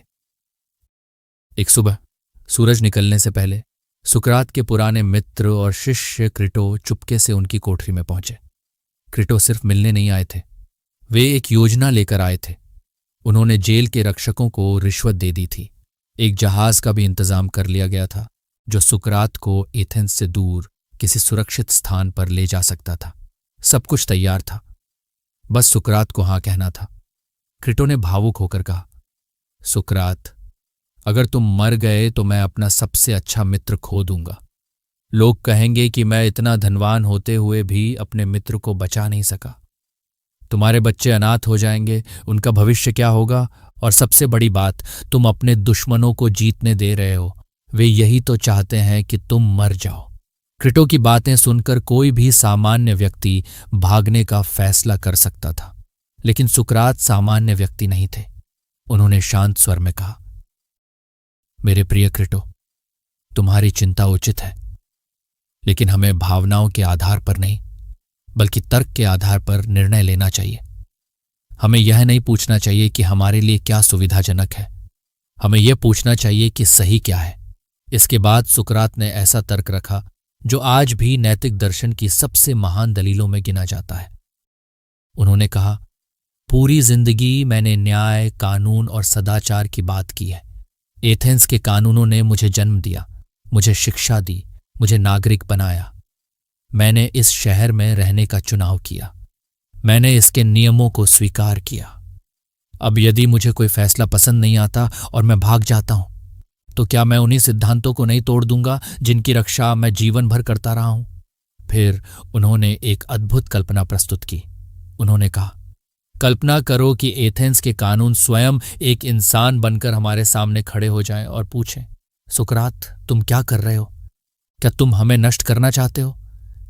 Speaker 1: एक सुबह सूरज निकलने से पहले सुकरात के पुराने मित्र और शिष्य क्रिटो चुपके से उनकी कोठरी में पहुंचे। क्रिटो सिर्फ मिलने नहीं आए थे, वे एक योजना लेकर आए थे। उन्होंने जेल के रक्षकों को रिश्वत दे दी थी। एक जहाज का भी इंतजाम कर लिया गया था, जो सुकरात को एथेंस से दूर किसी सुरक्षित स्थान पर ले जा सकता था। सब कुछ तैयार था, बस सुकरात को हाँ कहना था। क्रिटो ने भावुक होकर कहा, सुकरात, अगर तुम मर गए तो मैं अपना सबसे अच्छा मित्र खो दूंगा। लोग कहेंगे कि मैं इतना धनवान होते हुए भी अपने मित्र को बचा नहीं सका। तुम्हारे बच्चे अनाथ हो जाएंगे, उनका भविष्य क्या होगा? और सबसे बड़ी बात, तुम अपने दुश्मनों को जीतने दे रहे हो। वे यही तो चाहते हैं कि तुम मर जाओ। क्रिटो की बातें सुनकर कोई भी सामान्य व्यक्ति भागने का फैसला कर सकता था, लेकिन सुकरात सामान्य व्यक्ति नहीं थे। उन्होंने शांत स्वर में कहा, मेरे प्रिय क्रिटो, तुम्हारी चिंता उचित है, लेकिन हमें भावनाओं के आधार पर नहीं, बल्कि तर्क के आधार पर निर्णय लेना चाहिए। हमें यह नहीं पूछना चाहिए कि हमारे लिए क्या सुविधाजनक है, हमें यह पूछना चाहिए कि सही क्या है। इसके बाद सुकरात ने ऐसा तर्क रखा जो आज भी नैतिक दर्शन की सबसे महान दलीलों में गिना जाता है। उन्होंने कहा, पूरी जिंदगी मैंने न्याय, कानून और सदाचार की बात की है। एथेंस के कानूनों ने मुझे जन्म दिया, मुझे शिक्षा दी, मुझे नागरिक बनाया। मैंने इस शहर में रहने का चुनाव किया, मैंने इसके नियमों को स्वीकार किया। अब यदि मुझे कोई फैसला पसंद नहीं आता और मैं भाग जाता हूं, तो क्या मैं उन्हीं सिद्धांतों को नहीं तोड़ दूंगा जिनकी रक्षा मैं जीवन भर करता रहा हूं? फिर उन्होंने एक अद्भुत कल्पना प्रस्तुत की। उन्होंने कहा, कल्पना करो कि एथेंस के कानून स्वयं एक इंसान बनकर हमारे सामने खड़े हो जाएं और पूछें, सुकरात, तुम क्या कर रहे हो? क्या तुम हमें नष्ट करना चाहते हो?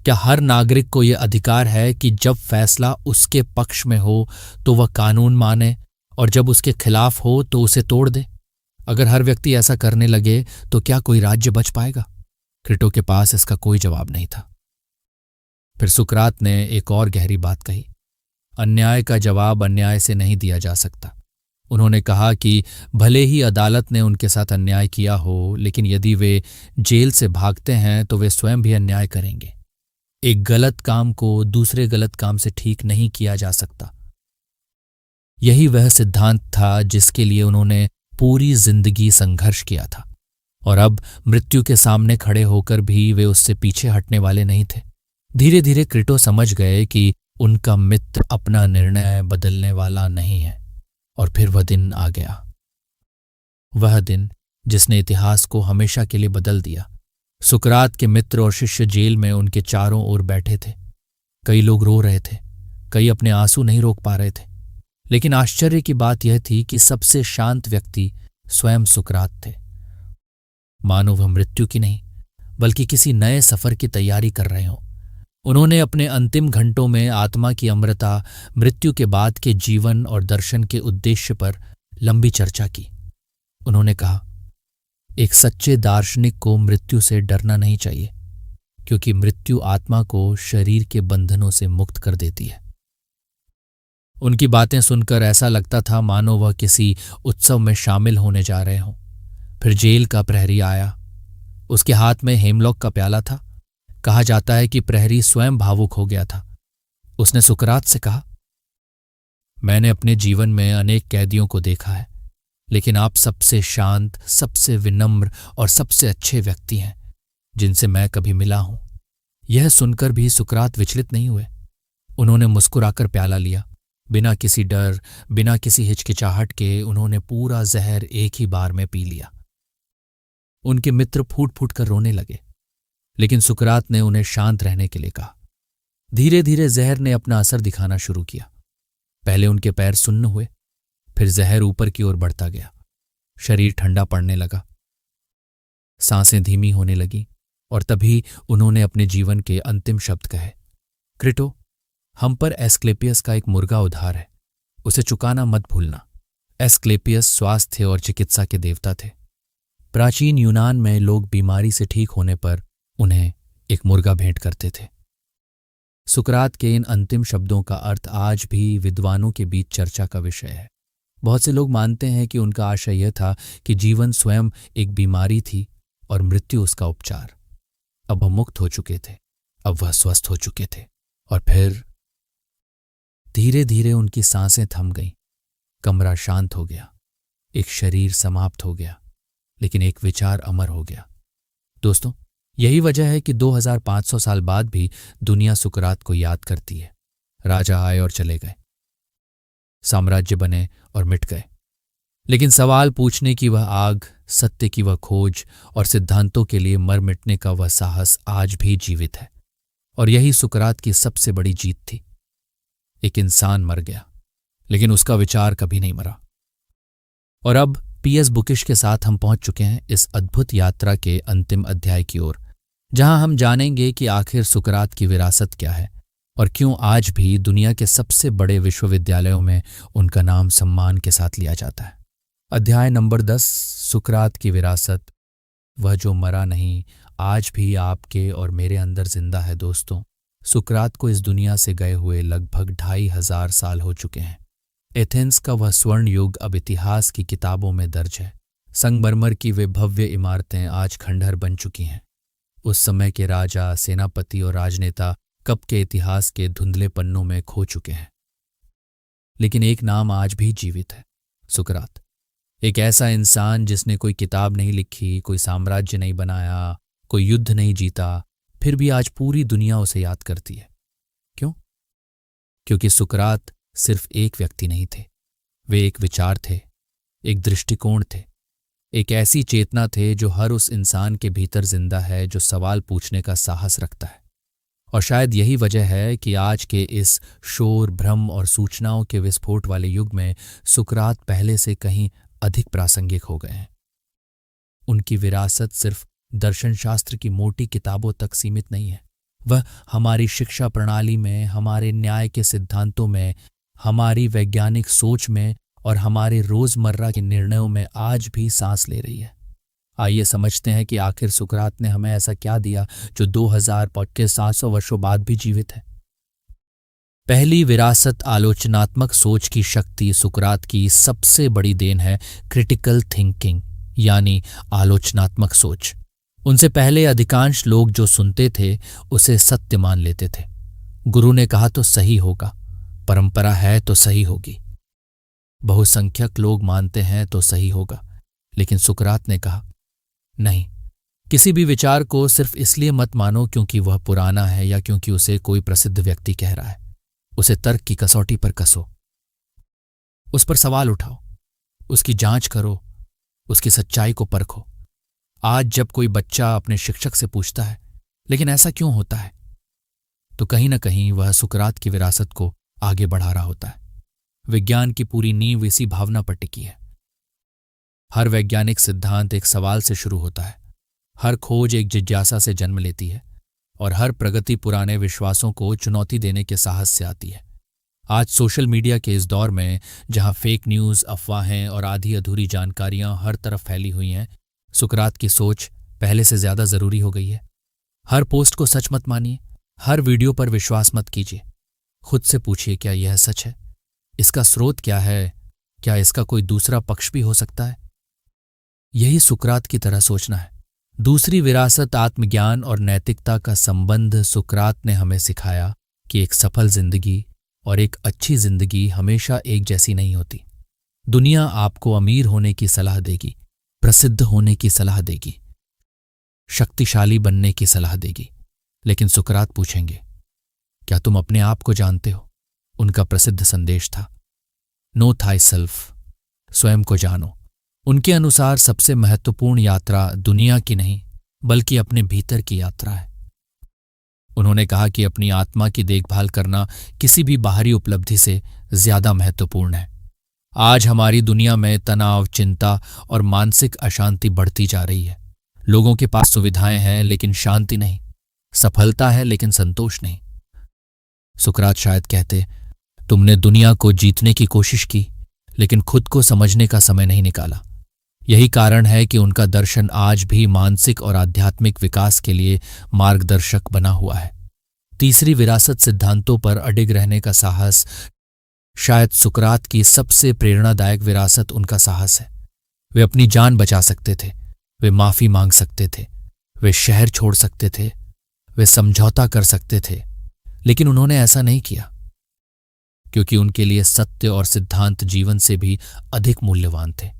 Speaker 1: क्या हर नागरिक को यह अधिकार है कि जब फैसला उसके पक्ष में हो तो वह कानून माने और जब उसके खिलाफ हो तो उसे तोड़ दे? अगर हर व्यक्ति ऐसा करने लगे तो क्या कोई राज्य बच पाएगा? क्रिटो के पास इसका कोई जवाब नहीं था। फिर सुकरात ने एक और गहरी बात कही, अन्याय का जवाब अन्याय से नहीं दिया जा सकता। उन्होंने कहा कि भले ही अदालत ने उनके साथ अन्याय किया हो, लेकिन यदि वे जेल से भागते हैं तो वे स्वयं भी अन्याय करेंगे। एक गलत काम को दूसरे गलत काम से ठीक नहीं किया जा सकता। यही वह सिद्धांत था जिसके लिए उन्होंने पूरी जिंदगी संघर्ष किया था, और अब मृत्यु के सामने खड़े होकर भी वे उससे पीछे हटने वाले नहीं थे। धीरे धीरे क्रिटो समझ गए कि उनका मित्र अपना निर्णय बदलने वाला नहीं है। और फिर वह दिन आ गया, वह दिन जिसने इतिहास को हमेशा के लिए बदल दिया। सुकरात के मित्र और शिष्य जेल में उनके चारों ओर बैठे थे। कई लोग रो रहे थे, कई अपने आंसू नहीं रोक पा रहे थे, लेकिन आश्चर्य की बात यह थी कि सबसे शांत व्यक्ति स्वयं सुकरात थे। मानो वह मृत्यु की नहीं बल्कि किसी नए सफर की तैयारी कर रहे हों। उन्होंने अपने अंतिम घंटों में आत्मा की अमरता, मृत्यु के बाद के जीवन और दर्शन के उद्देश्य पर लंबी चर्चा की। उन्होंने कहा, एक सच्चे दार्शनिक को मृत्यु से डरना नहीं चाहिए, क्योंकि मृत्यु आत्मा को शरीर के बंधनों से मुक्त कर देती है। उनकी बातें सुनकर ऐसा लगता था मानो वह किसी उत्सव में शामिल होने जा रहे हों। फिर जेल का प्रहरी आया। उसके हाथ में हेमलॉक का प्याला था। कहा जाता है कि प्रहरी स्वयं भावुक हो गया था। उसने सुकरात से कहा, मैंने अपने जीवन में अनेक कैदियों को देखा है, लेकिन आप सबसे शांत, सबसे विनम्र और सबसे अच्छे व्यक्ति हैं जिनसे मैं कभी मिला हूं। यह सुनकर भी सुकरात विचलित नहीं हुए। उन्होंने मुस्कुराकर प्याला लिया। बिना किसी डर, बिना किसी हिचकिचाहट के उन्होंने पूरा जहर एक ही बार में पी लिया। उनके मित्र फूट फूट कर रोने लगे, लेकिन सुकरात ने उन्हें शांत रहने के लिए कहा। धीरे धीरे जहर ने अपना असर दिखाना शुरू किया। पहले उनके पैर सुन्न हुए, फिर जहर ऊपर की ओर बढ़ता गया। शरीर ठंडा पड़ने लगा, सांसें धीमी होने लगी, और तभी उन्होंने अपने जीवन के अंतिम शब्द कहे, क्रिटो, हम पर एस्क्लेपियस का एक मुर्गा उधार है, उसे चुकाना मत भूलना। एस्क्लेपियस स्वास्थ्य और चिकित्सा के देवता थे। प्राचीन यूनान में लोग बीमारी से ठीक होने पर उन्हें एक मुर्गा भेंट करते थे। सुकरात के इन अंतिम शब्दों का अर्थ आज भी विद्वानों के बीच चर्चा का विषय है। बहुत से लोग मानते हैं कि उनका आशय यह था कि जीवन स्वयं एक बीमारी थी और मृत्यु उसका उपचार। अब वह मुक्त हो चुके थे, अब वह स्वस्थ हो चुके थे। और फिर धीरे धीरे उनकी सांसें थम गईं, कमरा शांत हो गया, एक शरीर समाप्त हो गया, लेकिन एक विचार अमर हो गया। दोस्तों, यही वजह है कि 2500 साल बाद भी दुनिया सुकरात को याद करती है। राजा आए और चले गए, साम्राज्य बने और मिट गए, लेकिन सवाल पूछने की वह आग, सत्य की वह खोज और सिद्धांतों के लिए मर मिटने का वह साहस आज भी जीवित है। और यही सुकरात की सबसे बड़ी जीत थी। एक इंसान मर गया, लेकिन उसका विचार कभी नहीं मरा। और अब पीएस बुकिश के साथ हम पहुंच चुके हैं इस अद्भुत यात्रा के अंतिम अध्याय की ओर, जहां हम जानेंगे कि आखिर सुकरात की विरासत क्या है और क्यों आज भी दुनिया के सबसे बड़े विश्वविद्यालयों में उनका नाम सम्मान के साथ लिया जाता है। अध्याय नंबर 10, सुकरात की विरासत। वह जो मरा नहीं आज भी आपके और मेरे अंदर जिंदा है। दोस्तों, सुकरात को इस दुनिया से गए हुए लगभग 2500 साल हो चुके हैं। एथेंस का वह स्वर्ण युग अब इतिहास की किताबों में दर्ज है। संगमरमर की वे भव्य इमारतें आज खंडहर बन चुकी हैं। उस समय के राजा, सेनापति और राजनेता कब के इतिहास के धुंधले पन्नों में खो चुके हैं। लेकिन एक नाम आज भी जीवित है, सुकरात। एक ऐसा इंसान जिसने कोई किताब नहीं लिखी, कोई साम्राज्य नहीं बनाया, कोई युद्ध नहीं जीता, फिर भी आज पूरी दुनिया उसे याद करती है। क्यों? क्योंकि सुकरात सिर्फ एक व्यक्ति नहीं थे। वे एक विचार थे, एक दृष्टिकोण थे, एक ऐसी चेतना थे जो हर उस इंसान के भीतर जिंदा है जो सवाल पूछने का साहस रखता है। और शायद यही वजह है कि आज के इस शोर, भ्रम और सूचनाओं के विस्फोट वाले युग में सुकरात पहले से कहीं अधिक प्रासंगिक हो गए हैं। उनकी विरासत सिर्फ दर्शन शास्त्र की मोटी किताबों तक सीमित नहीं है। वह हमारी शिक्षा प्रणाली में, हमारे न्याय के सिद्धांतों में, हमारी वैज्ञानिक सोच में और हमारे रोजमर्रा के निर्णयों में आज भी सांस ले रही है। आइए समझते हैं कि आखिर सुकरात ने हमें ऐसा क्या दिया जो 2000 के 700 वर्षों बाद भी जीवित है। पहली विरासत, आलोचनात्मक सोच की शक्ति। सुकरात की सबसे बड़ी देन है क्रिटिकल थिंकिंग, यानी आलोचनात्मक सोच। उनसे पहले अधिकांश लोग जो सुनते थे उसे सत्य मान लेते थे। गुरु ने कहा तो सही होगा, परंपरा है तो सही होगी, बहुसंख्यक लोग मानते हैं तो सही होगा। लेकिन सुकरात ने कहा, नहीं, किसी भी विचार को सिर्फ इसलिए मत मानो क्योंकि वह पुराना है या क्योंकि उसे कोई प्रसिद्ध व्यक्ति कह रहा है। उसे तर्क की कसौटी पर कसो, उस पर सवाल उठाओ, उसकी जांच करो, उसकी सच्चाई को परखो। आज जब कोई बच्चा अपने शिक्षक से पूछता है, लेकिन ऐसा क्यों होता है, तो कहीं ना कहीं वह सुकरात की विरासत को आगे बढ़ा रहा होता है। विज्ञान की पूरी नींव इसी भावना पर टिकी है। हर वैज्ञानिक सिद्धांत एक सवाल से शुरू होता है, हर खोज एक जिज्ञासा से जन्म लेती है और हर प्रगति पुराने विश्वासों को चुनौती देने के साहस से आती है। आज सोशल मीडिया के इस दौर में जहां फेक न्यूज़, अफवाहें और आधी अधूरी जानकारियां हर तरफ फैली हुई हैं, सुकरात की सोच पहले से ज्यादा जरूरी हो गई है। हर पोस्ट को सच मत मानिए, हर वीडियो पर विश्वास मत कीजिए। खुद से पूछिए, क्या यह सच है? इसका स्रोत क्या है? क्या इसका कोई दूसरा पक्ष भी हो सकता है? यही सुकरात की तरह सोचना है। दूसरी विरासत, आत्मज्ञान और नैतिकता का संबंध। सुकरात ने हमें सिखाया कि एक सफल जिंदगी और एक अच्छी जिंदगी हमेशा एक जैसी नहीं होती। दुनिया आपको अमीर होने की सलाह देगी, प्रसिद्ध होने की सलाह देगी, शक्तिशाली बनने की सलाह देगी, लेकिन सुकरात पूछेंगे, क्या तुम अपने आप को जानते हो? उनका प्रसिद्ध संदेश था, नो थाईसेल्फ, स्वयं को जानो। उनके अनुसार सबसे महत्वपूर्ण यात्रा दुनिया की नहीं बल्कि अपने भीतर की यात्रा है। उन्होंने कहा कि अपनी आत्मा की देखभाल करना किसी भी बाहरी उपलब्धि से ज्यादा महत्वपूर्ण है। आज हमारी दुनिया में तनाव, चिंता और मानसिक अशांति बढ़ती जा रही है। लोगों के पास सुविधाएं हैं लेकिन शांति नहीं, सफलता है लेकिन संतोष नहीं। सुकरात शायद कहते, तुमने दुनिया को जीतने की कोशिश की लेकिन खुद को समझने का समय नहीं निकाला। यही कारण है कि उनका दर्शन आज भी मानसिक और आध्यात्मिक विकास के लिए मार्गदर्शक बना हुआ है। तीसरी विरासत, सिद्धांतों पर अडिग रहने का साहस। शायद सुकरात की सबसे प्रेरणादायक विरासत उनका साहस है। वे अपनी जान बचा सकते थे, वे माफी मांग सकते थे, वे शहर छोड़ सकते थे, वे समझौता कर सकते थे, लेकिन उन्होंने ऐसा नहीं किया क्योंकि उनके लिए सत्य और सिद्धांत जीवन से भी अधिक मूल्यवान थे।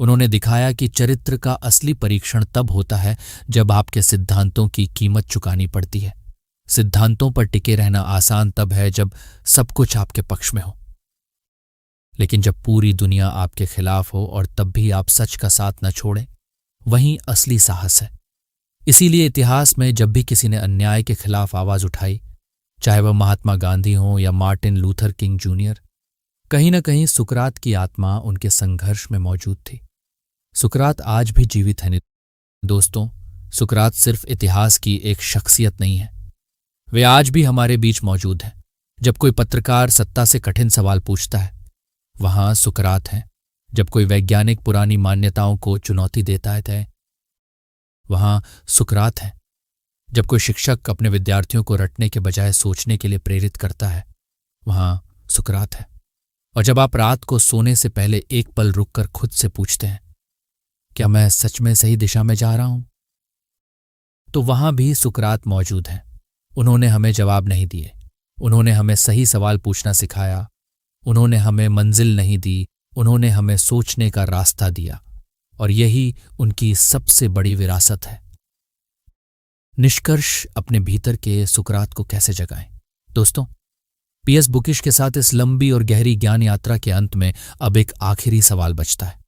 Speaker 1: उन्होंने दिखाया कि चरित्र का असली परीक्षण तब होता है जब आपके सिद्धांतों की कीमत चुकानी पड़ती है। सिद्धांतों पर टिके रहना आसान तब है जब सब कुछ आपके पक्ष में हो, लेकिन जब पूरी दुनिया आपके खिलाफ हो और तब भी आप सच का साथ न छोड़ें, वहीं असली साहस है। इसीलिए इतिहास में जब भी किसी ने अन्याय के खिलाफ आवाज उठाई, चाहे वह महात्मा गांधी हो या मार्टिन लूथर किंग जूनियर, कहीं न कहीं सुकरात की आत्मा उनके संघर्ष में मौजूद थी। सुकरात आज भी जीवित है। दोस्तों, सुकरात सिर्फ इतिहास की एक शख्सियत नहीं है, वे आज भी हमारे बीच मौजूद हैं। जब कोई पत्रकार सत्ता से कठिन सवाल पूछता है, वहां सुकरात हैं। जब कोई वैज्ञानिक पुरानी मान्यताओं को चुनौती देता है, वहां सुकरात हैं। जब कोई शिक्षक अपने विद्यार्थियों को रटने के बजाय सोचने के लिए प्रेरित करता है, वहां सुकरात है। और जब आप रात को सोने से पहले एक पल रुककर खुद से पूछते हैं, क्या मैं सच में सही दिशा में जा रहा हूं, तो वहां भी सुकरात मौजूद है। उन्होंने हमें जवाब नहीं दिए, उन्होंने हमें सही सवाल पूछना सिखाया, उन्होंने हमें मंजिल नहीं दी, उन्होंने हमें सोचने का रास्ता दिया, और यही उनकी सबसे बड़ी विरासत है। निष्कर्ष, अपने भीतर के सुकरात को कैसे जगाएं? दोस्तों, पीएस बुकिश के साथ इस लंबी और गहरी ज्ञान यात्रा के अंत में अब एक आखिरी सवाल बचता है।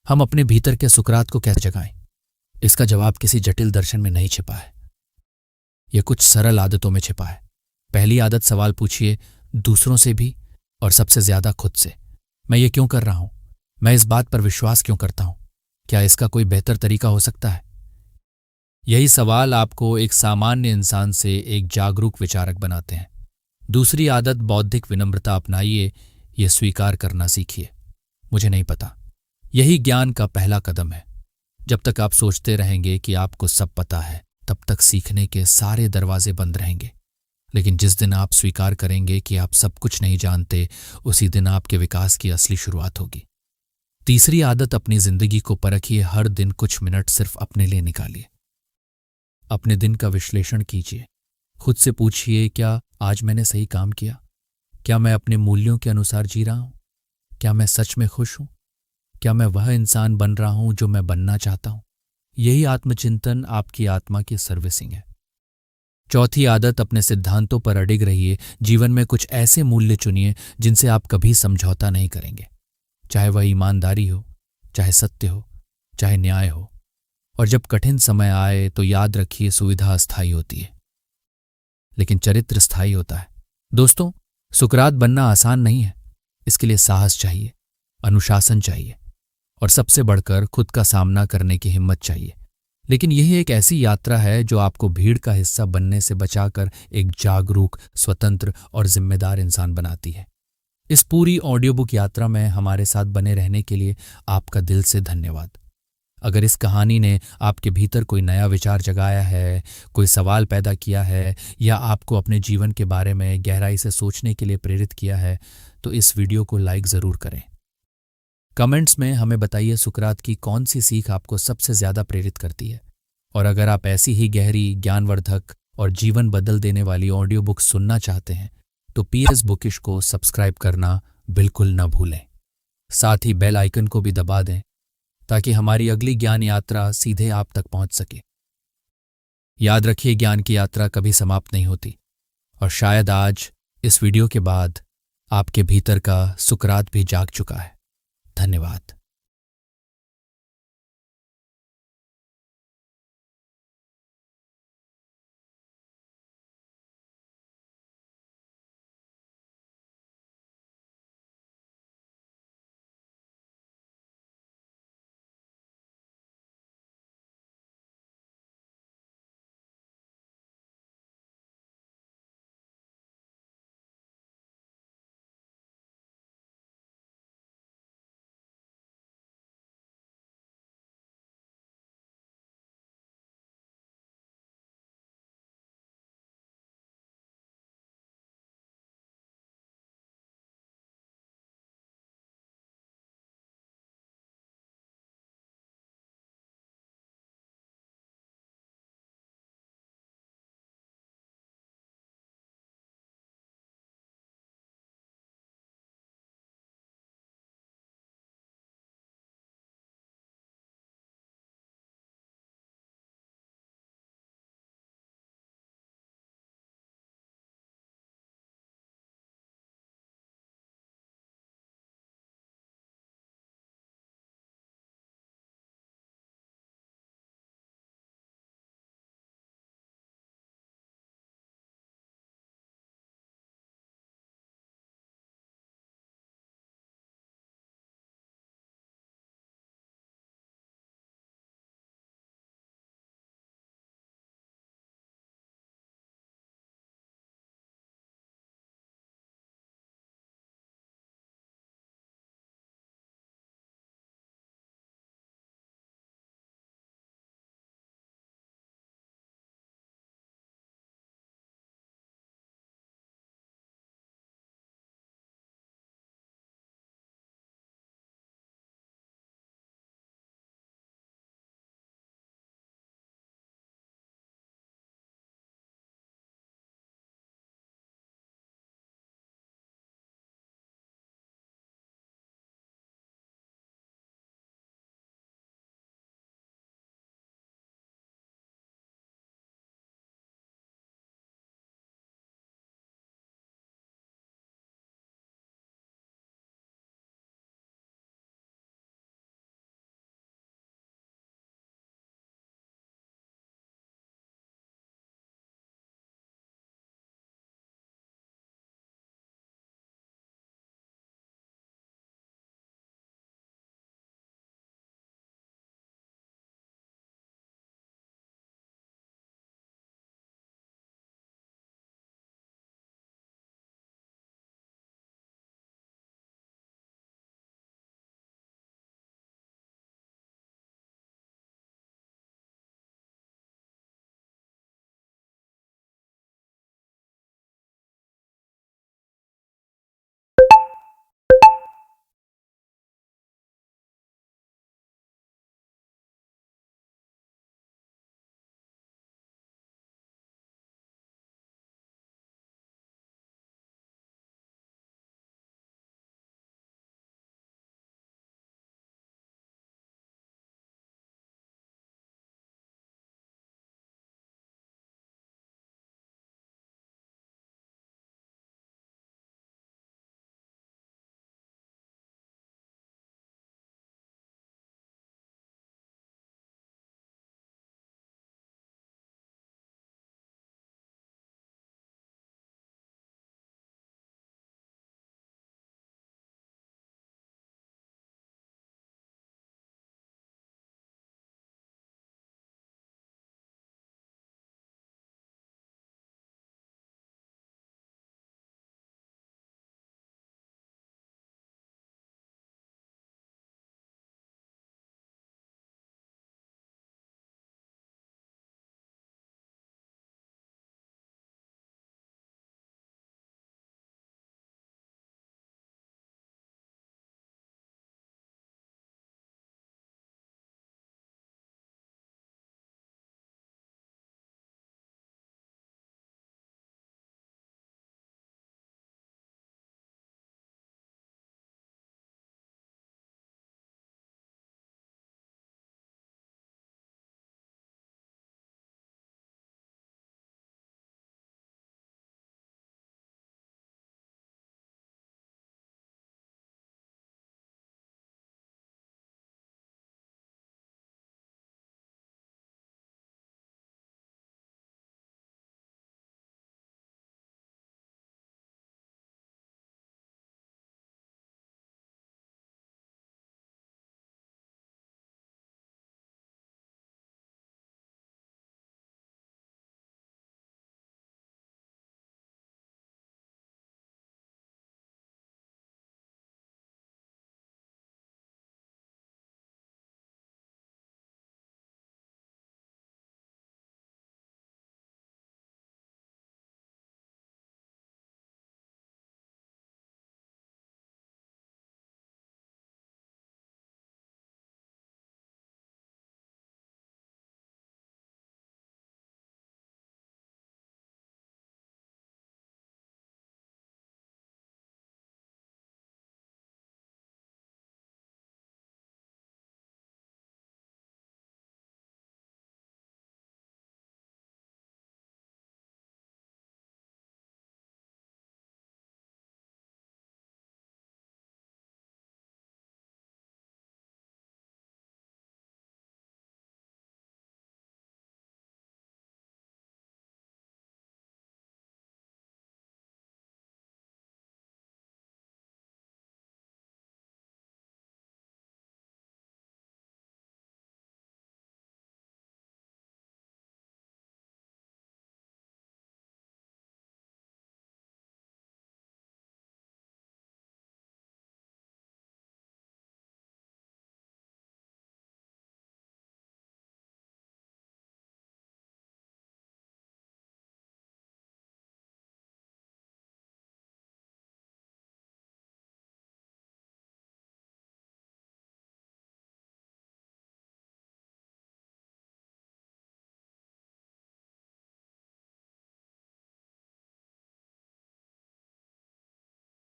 Speaker 1: हम अपने भीतर के सुकरात को कैसे जगाएं? इसका जवाब किसी जटिल दर्शन में नहीं छिपा है, यह कुछ सरल आदतों में छिपा है। पहली आदत, सवाल पूछिए दूसरों से भी और सबसे ज्यादा खुद से। मैं ये क्यों कर रहा हूं? मैं इस बात पर विश्वास क्यों करता हूं? क्या इसका कोई बेहतर तरीका हो सकता है? यही सवाल आपको एक सामान्य इंसान से एक जागरूक विचारक बनाते हैं। दूसरी आदत, बौद्धिक विनम्रता अपनाइए, यह स्वीकार करना सीखिए, मुझे नहीं पता। यही ज्ञान का पहला कदम है। जब तक आप सोचते रहेंगे कि आपको सब पता है, तब तक सीखने के सारे दरवाजे बंद रहेंगे। लेकिन जिस दिन आप स्वीकार करेंगे कि आप सब कुछ नहीं जानते, उसी दिन आपके विकास की असली शुरुआत होगी। तीसरी आदत, अपनी जिंदगी को परखिए। हर दिन कुछ मिनट सिर्फ अपने लिए निकालिए। अपने दिन का विश्लेषण कीजिए। खुद से पूछिए, क्या आज मैंने सही काम किया? क्या मैं अपने मूल्यों के अनुसार जी रहा हूं? क्या मैं सच में खुश हूं? क्या मैं वह इंसान बन रहा हूं जो मैं बनना चाहता हूं? यही आत्मचिंतन आपकी आत्मा की सर्विसिंग है। चौथी आदत, अपने सिद्धांतों पर अडिग रहिए। जीवन में कुछ ऐसे मूल्य चुनिए जिनसे आप कभी समझौता नहीं करेंगे, चाहे वह ईमानदारी हो, चाहे सत्य हो, चाहे न्याय हो। और जब कठिन समय आए तो याद रखिए, सुविधा अस्थायी होती है, लेकिन चरित्र स्थायी होता है। दोस्तों, सुकरात बनना आसान नहीं है। इसके लिए साहस चाहिए, अनुशासन चाहिए, और सबसे बढ़कर खुद का सामना करने की हिम्मत चाहिए। लेकिन यही एक ऐसी यात्रा है जो आपको भीड़ का हिस्सा बनने से बचाकर एक जागरूक, स्वतंत्र और जिम्मेदार इंसान बनाती है। इस पूरी ऑडियो बुक यात्रा में हमारे साथ बने रहने के लिए आपका दिल से धन्यवाद। अगर इस कहानी ने आपके भीतर कोई नया विचार जगाया है, कोई सवाल पैदा किया है, या आपको अपने जीवन के बारे में गहराई से सोचने के लिए प्रेरित किया है, तो इस वीडियो को लाइक ज़रूर करें। कमेंट्स में हमें बताइए, सुकरात की कौन सी सीख आपको सबसे ज़्यादा प्रेरित करती है। और अगर आप ऐसी ही गहरी, ज्ञानवर्धक और जीवन बदल देने वाली ऑडियो बुक सुनना चाहते हैं, तो पीएस बुकिश को सब्सक्राइब करना बिल्कुल न भूलें। साथ ही बेल आइकन को भी दबा दें, ताकि हमारी अगली ज्ञान यात्रा सीधे आप तक पहुंच सके। याद रखिए, ज्ञान की यात्रा कभी समाप्त नहीं होती, और शायद आज इस वीडियो के बाद आपके भीतर का सुकरात भी जाग चुका है। धन्यवाद।